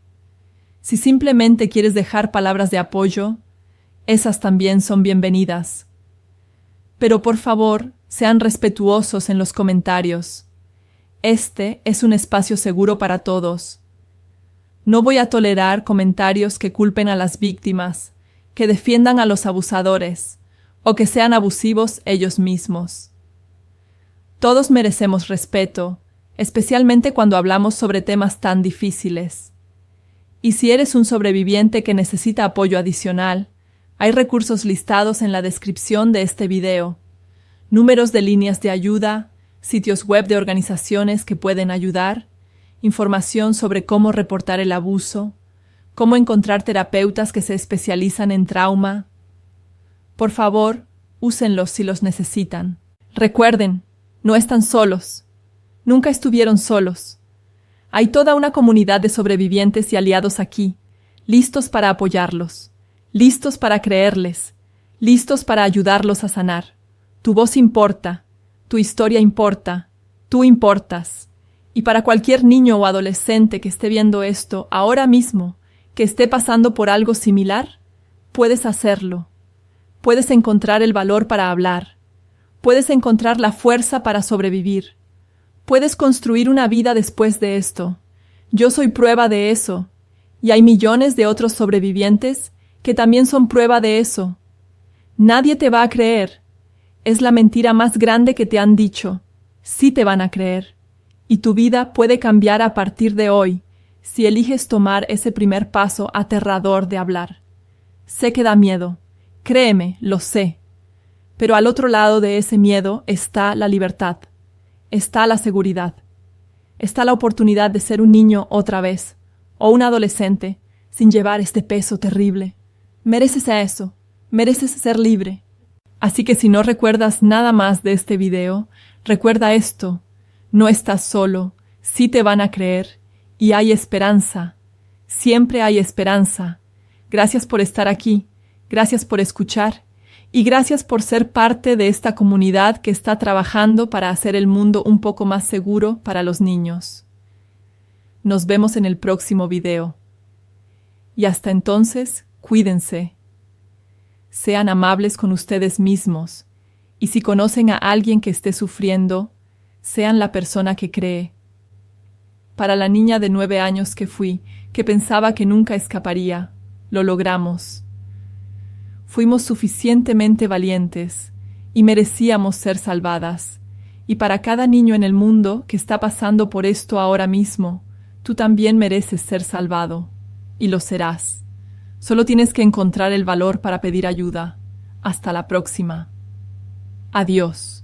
Si simplemente quieres dejar palabras de apoyo, esas también son bienvenidas. Pero por favor, sean respetuosos en los comentarios. Este es un espacio seguro para todos. No voy a tolerar comentarios que culpen a las víctimas, que defiendan a los abusadores, o que sean abusivos ellos mismos. Todos merecemos respeto, especialmente cuando hablamos sobre temas tan difíciles. Y si eres un sobreviviente que necesita apoyo adicional, hay recursos listados en la descripción de este video, números de líneas de ayuda, sitios web de organizaciones que pueden ayudar, información sobre cómo reportar el abuso, cómo encontrar terapeutas que se especializan en trauma. Por favor, úsenlos si los necesitan. Recuerden, no están solos. Nunca estuvieron solos. Hay toda una comunidad de sobrevivientes y aliados aquí, listos para apoyarlos, listos para creerles, listos para ayudarlos a sanar. Tu voz importa, tu historia importa, tú importas. Y para cualquier niño o adolescente que esté viendo esto ahora mismo, que esté pasando por algo similar, puedes hacerlo. Puedes encontrar el valor para hablar. Puedes encontrar la fuerza para sobrevivir. Puedes construir una vida después de esto. Yo soy prueba de eso. Y hay millones de otros sobrevivientes que también son prueba de eso. Nadie te va a creer. Es la mentira más grande que te han dicho. Sí te van a creer. Y tu vida puede cambiar a partir de hoy, si eliges tomar ese primer paso aterrador de hablar. Sé que da miedo. Créeme, lo sé. Pero al otro lado de ese miedo está la libertad. Está la seguridad. Está la oportunidad de ser un niño otra vez, o un adolescente, sin llevar este peso terrible. Mereces eso. Mereces ser libre. Así que si no recuerdas nada más de este video, recuerda esto. No estás solo, sí te van a creer, y hay esperanza. Siempre hay esperanza. Gracias por estar aquí, gracias por escuchar, y gracias por ser parte de esta comunidad que está trabajando para hacer el mundo un poco más seguro para los niños. Nos vemos en el próximo video. Y hasta entonces, cuídense. Sean amables con ustedes mismos, y si conocen a alguien que esté sufriendo, sean la persona que cree. Para la niña de 9 años que fui, que pensaba que nunca escaparía, lo logramos. Fuimos suficientemente valientes y merecíamos ser salvadas. Y para cada niño en el mundo que está pasando por esto ahora mismo, tú también mereces ser salvado. Y lo serás. Solo tienes que encontrar el valor para pedir ayuda. Hasta la próxima. Adiós.